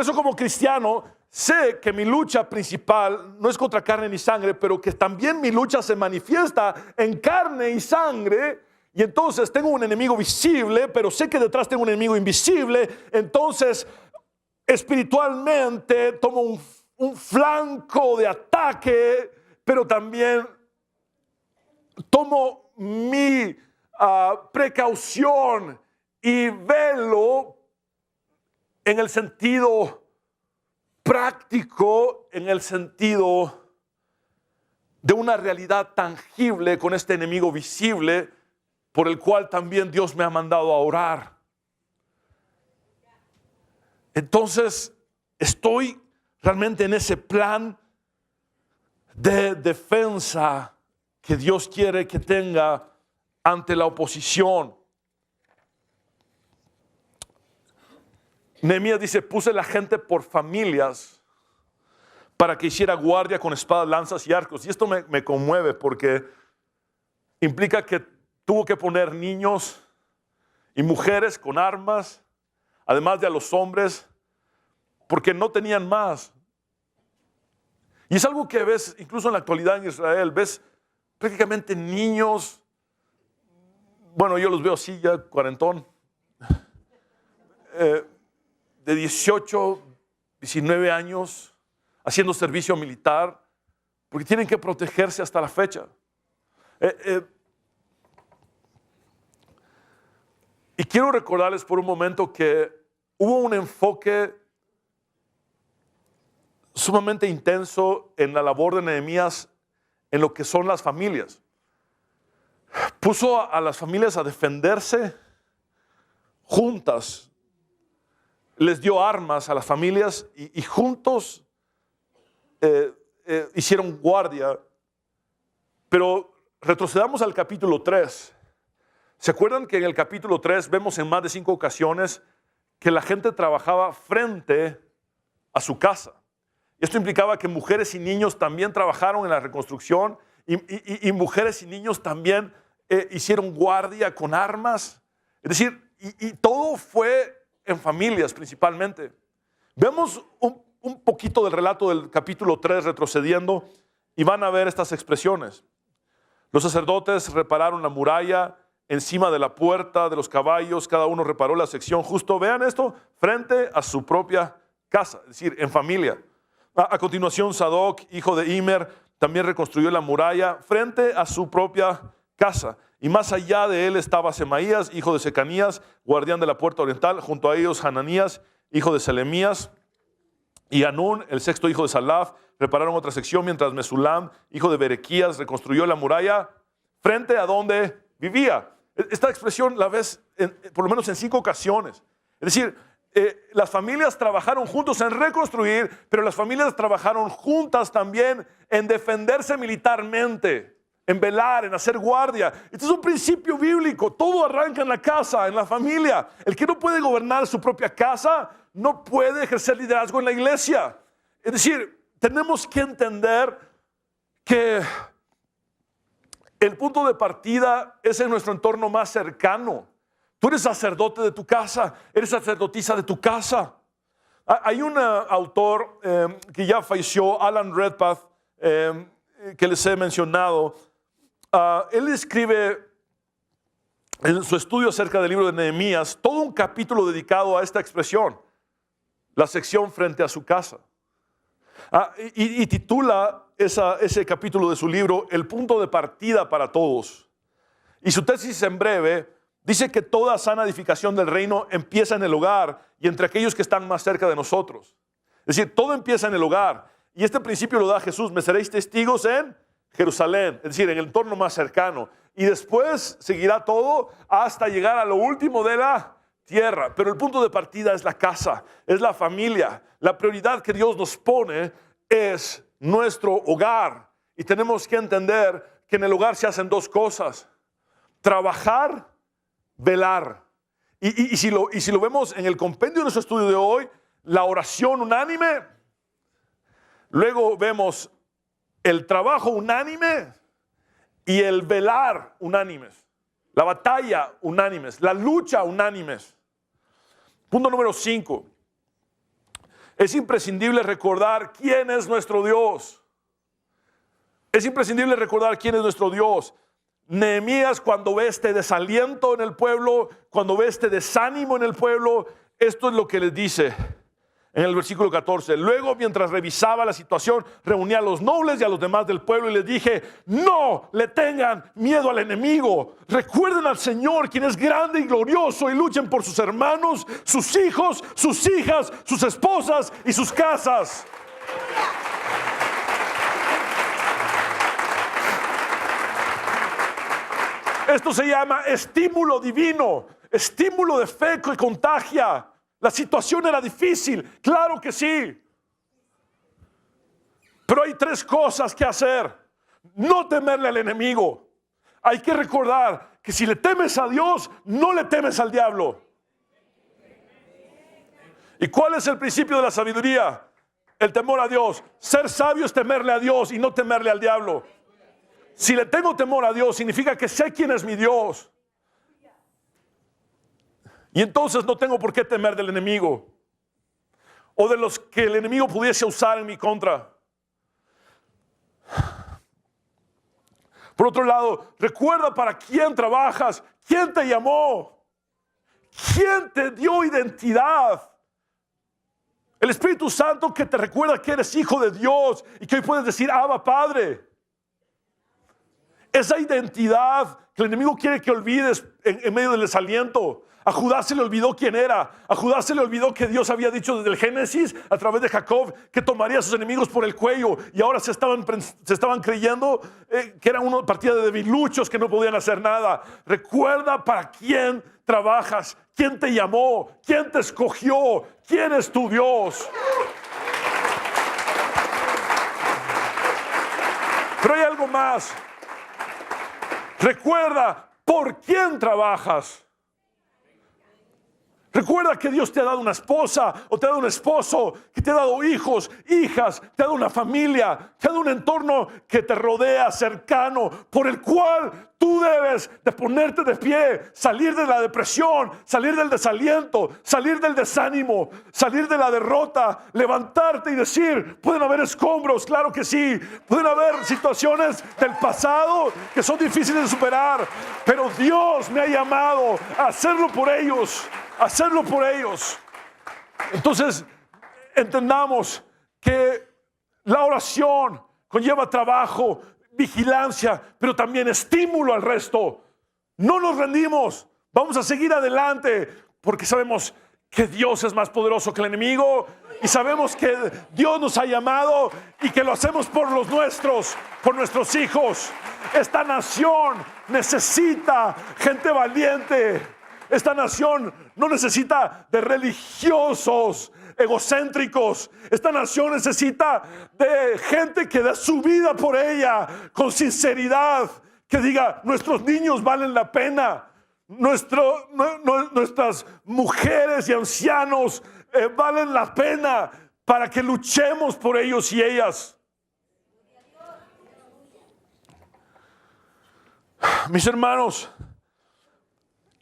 eso como cristiano sé que mi lucha principal no es contra carne ni sangre, pero que también mi lucha se manifiesta en carne y sangre. Y entonces tengo un enemigo visible, pero sé que detrás tengo un enemigo invisible. Entonces espiritualmente tomo un flanco de ataque, pero también tomo mi precaución y velo en el sentido práctico, en el sentido de una realidad tangible con este enemigo visible por el cual también Dios me ha mandado a orar. Entonces, estoy realmente en ese plan de defensa que Dios quiere que tenga ante la oposición. Nehemías dice, puse la gente por familias para que hiciera guardia con espadas, lanzas y arcos. Y esto me conmueve porque implica que tuvo que poner niños y mujeres con armas, además de a los hombres, porque no tenían más. Y es algo que ves incluso en la actualidad en Israel, ves prácticamente niños, bueno, yo los veo así ya cuarentón, de 18, 19 años, haciendo servicio militar, porque tienen que protegerse hasta la fecha. Y quiero recordarles por un momento que hubo un enfoque sumamente intenso en la labor de Nehemías en lo que son las familias. Puso a las familias a defenderse juntas. Les dio armas a las familias y juntos hicieron guardia. Pero retrocedamos al capítulo 3. ¿Se acuerdan que en el capítulo 3 vemos en más de 5 ocasiones que la gente trabajaba frente a su casa? Esto implicaba que mujeres y niños también trabajaron en la reconstrucción y mujeres y niños también hicieron guardia con armas. Es decir, y todo fue en familias principalmente. Vemos un poquito del relato del capítulo 3 retrocediendo y van a ver estas expresiones. Los sacerdotes repararon la muralla encima de la puerta de los caballos, cada uno reparó la sección justo, vean esto, frente a su propia casa, es decir, en familia. A continuación, Sadoc, hijo de Imer, también reconstruyó la muralla frente a su propia casa. Y más allá de él estaba Semaías, hijo de Secanías, guardián de la puerta oriental. Junto a ellos, Hananías, hijo de Selemías, y Anún, el sexto hijo de Salaf, repararon otra sección, mientras Mesulam, hijo de Berequías, reconstruyó la muralla frente a donde vivía. Esta expresión la ves por lo menos en 5 ocasiones. Es decir, las familias trabajaron juntos en reconstruir, pero las familias trabajaron juntas también en defenderse militarmente, en velar, en hacer guardia. Este es un principio bíblico. Todo arranca en la casa, en la familia. El que no puede gobernar su propia casa no puede ejercer liderazgo en la iglesia. Es decir, tenemos que entender que el punto de partida es en nuestro entorno más cercano. Tú eres sacerdote de tu casa, eres sacerdotisa de tu casa. Hay un autor que ya falleció, Alan Redpath, que les he mencionado. Él escribe en su estudio acerca del libro de Nehemías todo un capítulo dedicado a esta expresión, la sección frente a su casa. Y titula ese capítulo de su libro El punto de partida para todos. Y su tesis en breve Dice que toda sana edificación del reino empieza en el hogar y entre aquellos que están más cerca de nosotros. Es decir, todo empieza en el hogar. Y este principio lo da Jesús: me seréis testigos en Jerusalén, es decir, en el entorno más cercano. Y después seguirá todo hasta llegar a lo último de la tierra. Pero el punto de partida es la casa, es la familia. La prioridad que Dios nos pone es nuestro hogar. Y tenemos que entender que en el hogar se hacen dos cosas: trabajar, velar. Y si lo vemos en el compendio de nuestro estudio de hoy, la oración unánime, luego vemos el trabajo unánime y el velar unánimes, la batalla unánimes, la lucha unánimes. Punto número 5. Es imprescindible recordar quién es nuestro Dios. Es imprescindible recordar quién es nuestro Dios. Nehemías, cuando ve este desaliento en el pueblo, cuando ve este desánimo en el pueblo, esto es lo que les dice en el versículo 14. Luego, mientras revisaba la situación, reuní a los nobles y a los demás del pueblo y les dije: no le tengan miedo al enemigo. Recuerden al Señor, quien es grande y glorioso, y luchen por sus hermanos, sus hijos, sus hijas, sus esposas y sus casas. Esto se llama estímulo divino, estímulo de fe que contagia. La situación era difícil, claro que sí. Pero hay 3 cosas que hacer. No temerle al enemigo. Hay que recordar que si le temes a Dios, no le temes al diablo. ¿Y cuál es el principio de la sabiduría? El temor a Dios. Ser sabio es temerle a Dios y no temerle al diablo. Si le tengo temor a Dios, significa que sé quién es mi Dios. Y entonces no tengo por qué temer del enemigo o de los que el enemigo pudiese usar en mi contra. Por otro lado, recuerda para quién trabajas, quién te llamó, quién te dio identidad. El Espíritu Santo que te recuerda que eres hijo de Dios y que hoy puedes decir: Abba, Padre. Esa identidad que el enemigo quiere que olvides en medio del desaliento. A Judá se le olvidó quién era. A Judá se le olvidó que Dios había dicho desde el Génesis, a través de Jacob, que tomaría a sus enemigos por el cuello. Y ahora se estaban creyendo que eran una partida de debiluchos que no podían hacer nada. Recuerda para quién trabajas, quién te llamó, quién te escogió, quién es tu Dios. Pero hay algo más. Recuerda por quién trabajas. Recuerda que Dios te ha dado una esposa o te ha dado un esposo, que te ha dado hijos, hijas, te ha dado una familia, te ha dado un entorno que te rodea, cercano, por el cual tú debes de ponerte de pie, salir de la depresión, salir del desaliento, salir del desánimo, salir de la derrota, levantarte y decir: pueden haber escombros, claro que sí, pueden haber situaciones del pasado que son difíciles de superar, pero Dios me ha llamado a hacerlo por ellos. Hacerlo por ellos. Entonces, entendamos que la oración conlleva trabajo, vigilancia, pero también estímulo al resto. No nos rendimos, vamos a seguir adelante, porque sabemos que Dios es más poderoso que el enemigo y sabemos que Dios nos ha llamado y que lo hacemos por los nuestros, por nuestros hijos. Esta nación necesita gente valiente. Esta nación no necesita de religiosos egocéntricos. Esta nación necesita de gente que dé su vida por ella con sinceridad, que diga: nuestros niños valen la pena, nuestras mujeres y ancianos valen la pena, para que luchemos por ellos y ellas. Mis hermanos,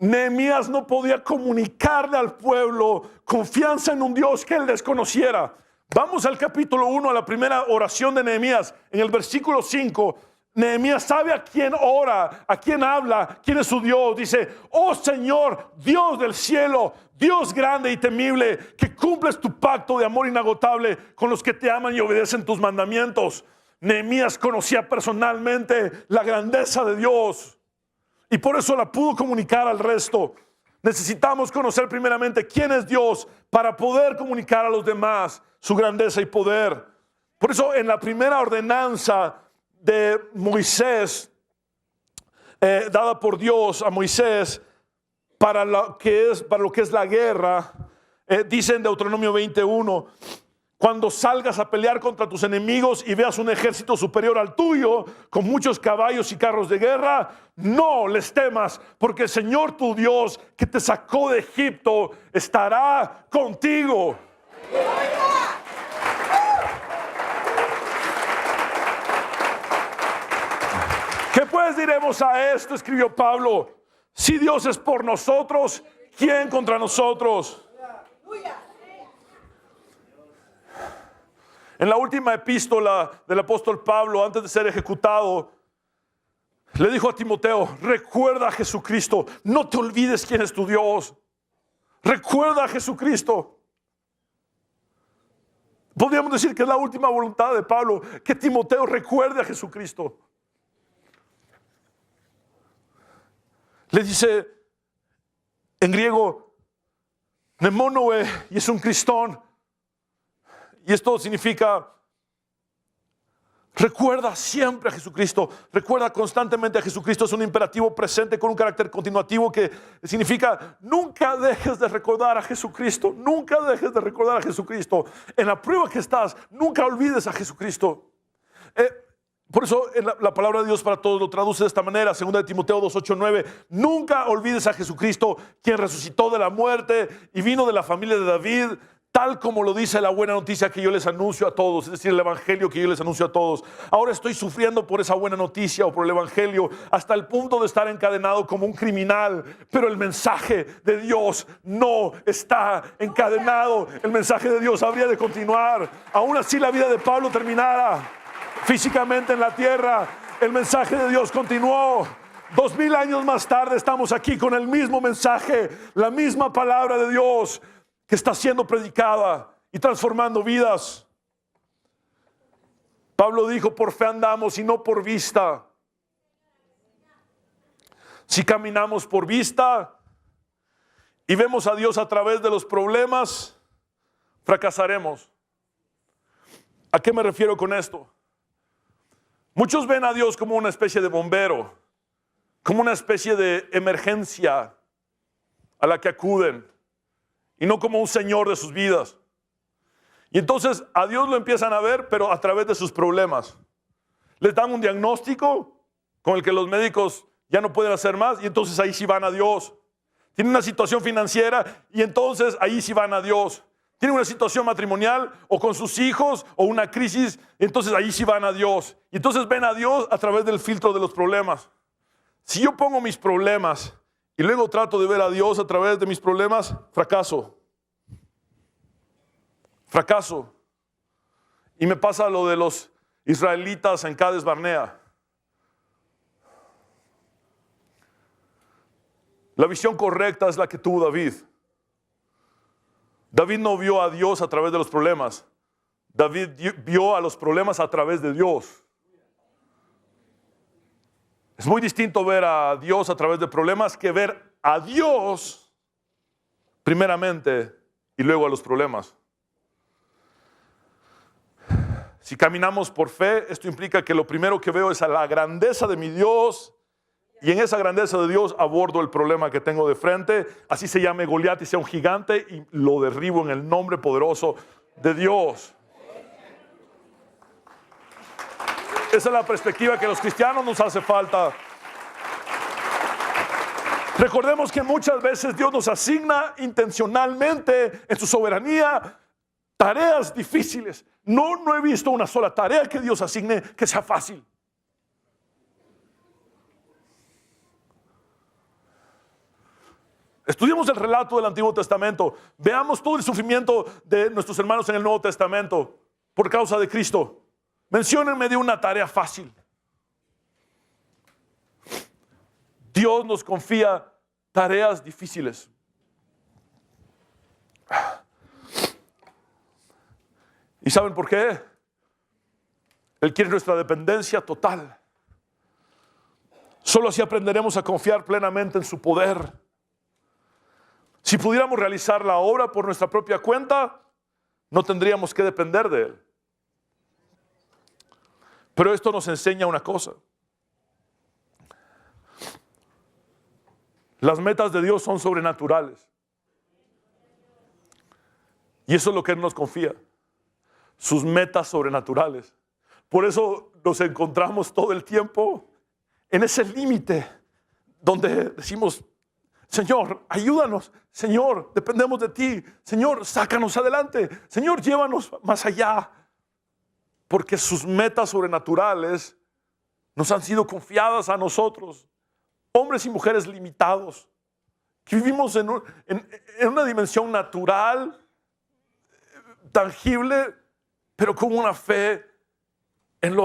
Nehemías no podía comunicarle al pueblo confianza en un Dios que él desconociera. Vamos al capítulo 1, a la primera oración de Nehemías. En el versículo 5, Nehemías sabe a quién ora, a quién habla, quién es su Dios. Dice: oh Señor, Dios del cielo, Dios grande y temible, que cumples tu pacto de amor inagotable con los que te aman y obedecen tus mandamientos. Nehemías conocía personalmente la grandeza de Dios. y por eso la pudo comunicar al resto. Necesitamos conocer primeramente quién es Dios para poder comunicar a los demás su grandeza y poder. Por eso en la primera ordenanza de Moisés, dada por Dios a Moisés para lo que es la guerra, dice en Deuteronomio 21, cuando salgas a pelear contra tus enemigos y veas un ejército superior al tuyo, con muchos caballos y carros de guerra, no les temas, porque el Señor tu Dios que te sacó de Egipto estará contigo. ¿Qué pues diremos a esto?, escribió Pablo. Si Dios es por nosotros, ¿quién contra nosotros? En la última epístola del apóstol Pablo, antes de ser ejecutado, le dijo a Timoteo: recuerda a Jesucristo, no te olvides quién es tu Dios. Recuerda a Jesucristo. Podríamos decir que es la última voluntad de Pablo, que Timoteo recuerde a Jesucristo. Le dice en griego, mnemonoe, y es un cristón. Y esto significa, recuerda siempre a Jesucristo, recuerda constantemente a Jesucristo. Es un imperativo presente con un carácter continuativo que significa nunca dejes de recordar a Jesucristo, nunca dejes de recordar a Jesucristo. En la prueba que estás, nunca olvides a Jesucristo. Por eso la palabra de Dios para todos lo traduce de esta manera, 2 Timoteo 2:8-9. Nunca olvides a Jesucristo, quien resucitó de la muerte y vino de la familia de David, tal como lo dice la buena noticia que yo les anuncio a todos, es decir, el evangelio que yo les anuncio a todos. Ahora estoy sufriendo por esa buena noticia o por el evangelio hasta el punto de estar encadenado como un criminal, pero el mensaje de Dios no está encadenado. El mensaje de Dios habría de continuar. Aún así la vida de Pablo terminara físicamente en la tierra, el mensaje de Dios continuó. 2000 años más tarde estamos aquí con el mismo mensaje, la misma palabra de Dios que está siendo predicada y transformando vidas. Pablo dijo: por fe andamos y no por vista. Si caminamos por vista y vemos a Dios a través de los problemas, fracasaremos. ¿A qué me refiero con esto? Muchos ven a Dios como una especie de bombero, como una especie de emergencia a la que acuden, y no como un señor de sus vidas. Y entonces a Dios lo empiezan a ver, pero a través de sus problemas. Les dan un diagnóstico con el que los médicos ya no pueden hacer más, y entonces ahí sí van a Dios. Tienen una situación financiera y entonces ahí sí van a Dios. Tienen una situación matrimonial o con sus hijos o una crisis, entonces ahí sí van a Dios. Y entonces ven a Dios a través del filtro de los problemas. Si yo pongo mis problemas y luego trato de ver a Dios a través de mis problemas, fracaso. Fracaso. Y me pasa lo de los israelitas en Cades Barnea. La visión correcta es la que tuvo David. David no vio a Dios a través de los problemas. David vio a los problemas a través de Dios. Es muy distinto ver a Dios a través de problemas que ver a Dios primeramente y luego a los problemas. Si caminamos por fe, esto implica que lo primero que veo es a la grandeza de mi Dios, y en esa grandeza de Dios abordo el problema que tengo de frente, así se llame Goliat y sea un gigante, y lo derribo en el nombre poderoso de Dios. Esa es la perspectiva que a los cristianos nos hace falta. Recordemos que muchas veces Dios nos asigna intencionalmente en su soberanía tareas difíciles. No he visto una sola tarea que Dios asigne que sea fácil. Estudiemos el relato del Antiguo Testamento. Veamos todo el sufrimiento de nuestros hermanos en el Nuevo Testamento por causa de Cristo. Menciónenme de una tarea fácil. Dios nos confía tareas difíciles. ¿Y saben por qué? Él quiere nuestra dependencia total. Solo así aprenderemos a confiar plenamente en su poder. Si pudiéramos realizar la obra por nuestra propia cuenta, no tendríamos que depender de Él. Pero esto nos enseña una cosa. Las metas de Dios son sobrenaturales. Y eso es lo que Él nos confía. Sus metas sobrenaturales. Por eso nos encontramos todo el tiempo en ese límite donde decimos: Señor, ayúdanos. Señor, dependemos de ti. Señor, sácanos adelante. Señor, llévanos más allá. Porque sus metas sobrenaturales nos han sido confiadas a nosotros, hombres y mujeres limitados, que vivimos en una dimensión natural, tangible, pero con una fe en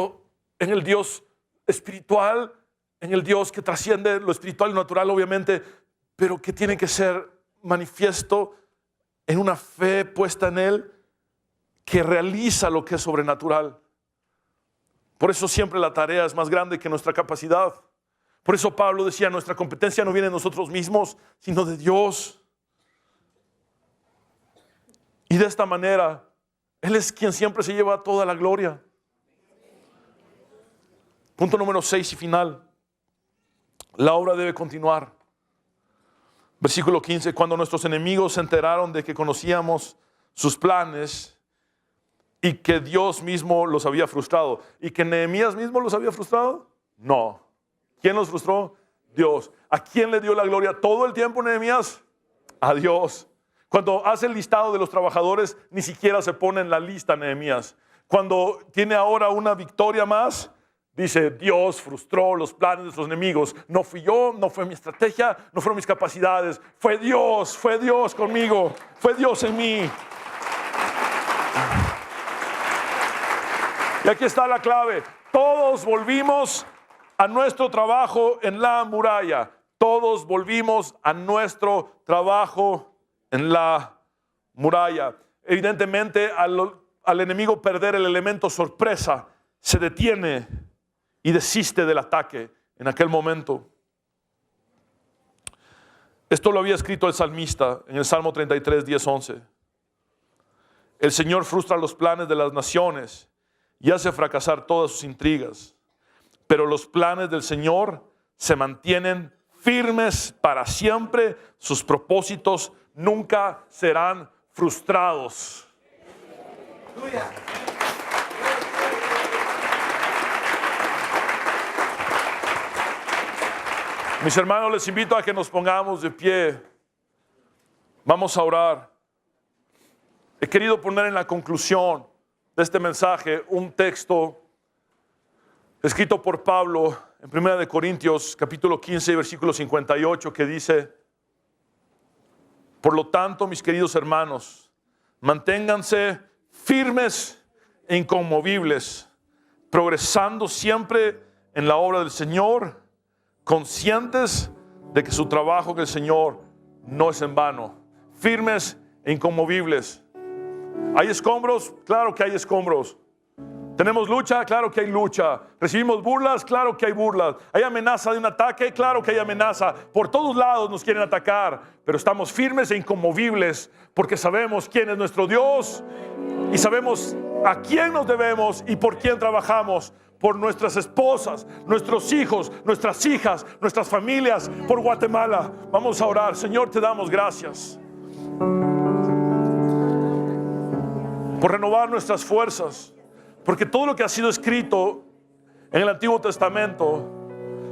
el Dios espiritual, en el Dios que trasciende lo espiritual y natural, obviamente, pero que tiene que ser manifiesto en una fe puesta en Él que realiza lo que es sobrenatural. Por eso siempre la tarea es más grande que nuestra capacidad. Por eso Pablo decía: nuestra competencia no viene de nosotros mismos, sino de Dios. Y de esta manera, Él es quien siempre se lleva toda la gloria. Punto número 6 y final. La obra debe continuar. Versículo 15. Cuando nuestros enemigos se enteraron de que conocíamos sus planes y que Dios mismo los había frustrado. ¿Y que Nehemías mismo los había frustrado? No. ¿Quién los frustró? Dios. ¿A quién le dio la gloria todo el tiempo Nehemías? A Dios. Cuando hace el listado de los trabajadores, ni siquiera se pone en la lista Nehemías. Cuando tiene ahora una victoria más, dice: Dios frustró los planes de sus enemigos. No fui yo, no fue mi estrategia, no fueron mis capacidades. Fue Dios conmigo, fue Dios en mí. Y aquí está la clave. Todos volvimos a nuestro trabajo en la muralla. Todos volvimos a nuestro trabajo en la muralla. Evidentemente, al enemigo perder el elemento sorpresa, se detiene y desiste del ataque en aquel momento. Esto lo había escrito el salmista en el Salmo 33, 10, 11. El Señor frustra los planes de las naciones y hace fracasar todas sus intrigas. Pero los planes del Señor se mantienen firmes para siempre. Sus propósitos nunca serán frustrados. Mis hermanos, les invito a que nos pongamos de pie. Vamos a orar. He querido poner en la conclusión de este mensaje un texto escrito por Pablo en 1 Corintios capítulo 15 versículo 58, que dice: por lo tanto, mis queridos hermanos, manténganse firmes e inconmovibles, progresando siempre en la obra del Señor, conscientes de que su trabajo en el Señor no es en vano. Firmes e inconmovibles. ¿Hay escombros? Claro que hay escombros. ¿Tenemos lucha? Claro que hay lucha. ¿Recibimos burlas? Claro que hay burlas. ¿Hay amenaza de un ataque? Claro que hay amenaza. Por todos lados nos quieren atacar, pero estamos firmes e inconmovibles porque sabemos quién es nuestro Dios y sabemos a quién nos debemos y por quién trabajamos. Por nuestras esposas, nuestros hijos, nuestras hijas, nuestras familias, por Guatemala. Vamos a orar. Señor, te damos gracias por renovar nuestras fuerzas, porque todo lo que ha sido escrito en el Antiguo Testamento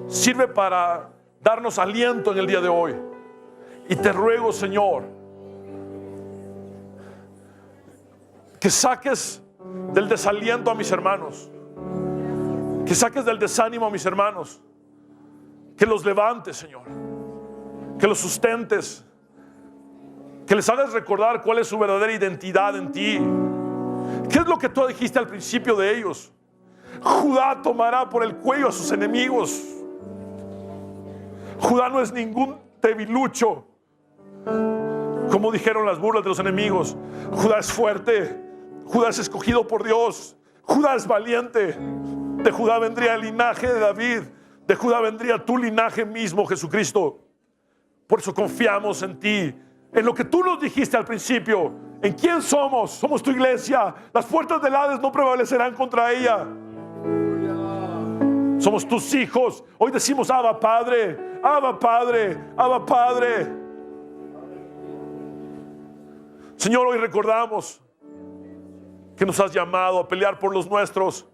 sirve para darnos aliento en el día de hoy. Y te ruego, Señor, que saques del desaliento a mis hermanos, que saques del desánimo a mis hermanos, que los levantes, Señor, que los sustentes, que les hagas recordar cuál es su verdadera identidad en ti. ¿Qué es lo que tú dijiste al principio de ellos? Judá tomará por el cuello a sus enemigos. Judá no es ningún debilucho, como dijeron las burlas de los enemigos. Judá es fuerte, Judá es escogido por Dios, Judá es valiente. De Judá vendría el linaje de David. De Judá vendría tu linaje mismo, Jesucristo. Por eso confiamos en ti, en lo que tú nos dijiste al principio. ¿En quién somos? Somos tu iglesia. Las puertas del Hades no prevalecerán contra ella. Somos tus hijos. Hoy decimos Abba Padre, Abba Padre, Abba Padre. Señor, hoy recordamos que nos has llamado a pelear por los nuestros.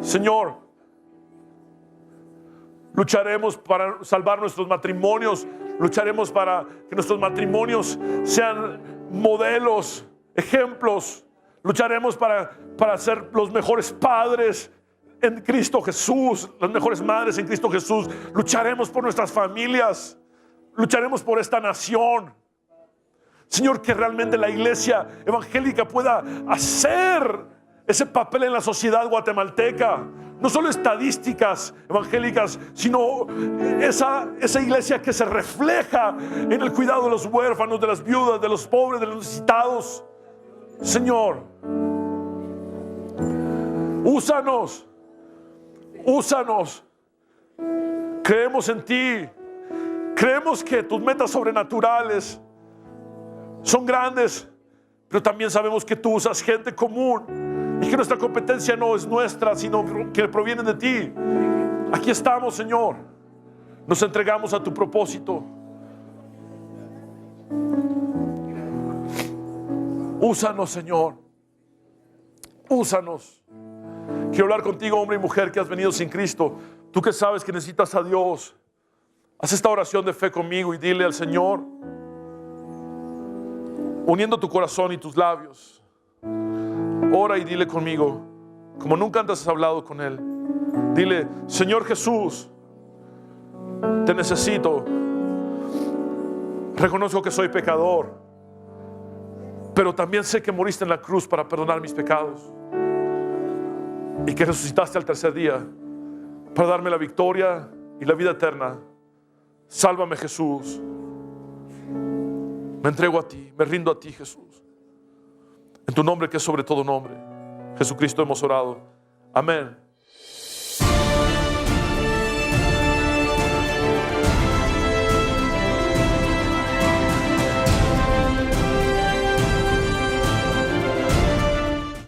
Señor, lucharemos para salvar nuestros matrimonios. Lucharemos para que nuestros matrimonios sean modelos, ejemplos. Lucharemos para ser los mejores padres en Cristo Jesús, las mejores madres en Cristo Jesús. Lucharemos por nuestras familias. Lucharemos por esta nación. Señor, que realmente la iglesia evangélica pueda hacer ese papel en la sociedad guatemalteca. No solo estadísticas evangélicas, sino esa iglesia que se refleja en el cuidado de los huérfanos, de las viudas, de los pobres, de los necesitados. Señor, úsanos, úsanos. Creemos en ti. Creemos que tus metas sobrenaturales son grandes, pero también sabemos que tú usas gente común y que nuestra competencia no es nuestra, sino que proviene de ti. Aquí estamos, Señor. Nos entregamos a tu propósito. Úsanos, Señor. Úsanos. Quiero hablar contigo, hombre y mujer que has venido sin Cristo. Tú que sabes que necesitas a Dios. Haz esta oración de fe conmigo y dile al Señor, uniendo tu corazón y tus labios, ora y dile conmigo, como nunca antes has hablado con Él. Dile: Señor Jesús, te necesito. Reconozco que soy pecador, pero también sé que moriste en la cruz para perdonar mis pecados y que resucitaste al tercer día para darme la victoria y la vida eterna. Sálvame, Jesús. Me entrego a ti, me rindo a ti, Jesús. En tu nombre, que es sobre todo nombre, Jesucristo, hemos orado. Amén.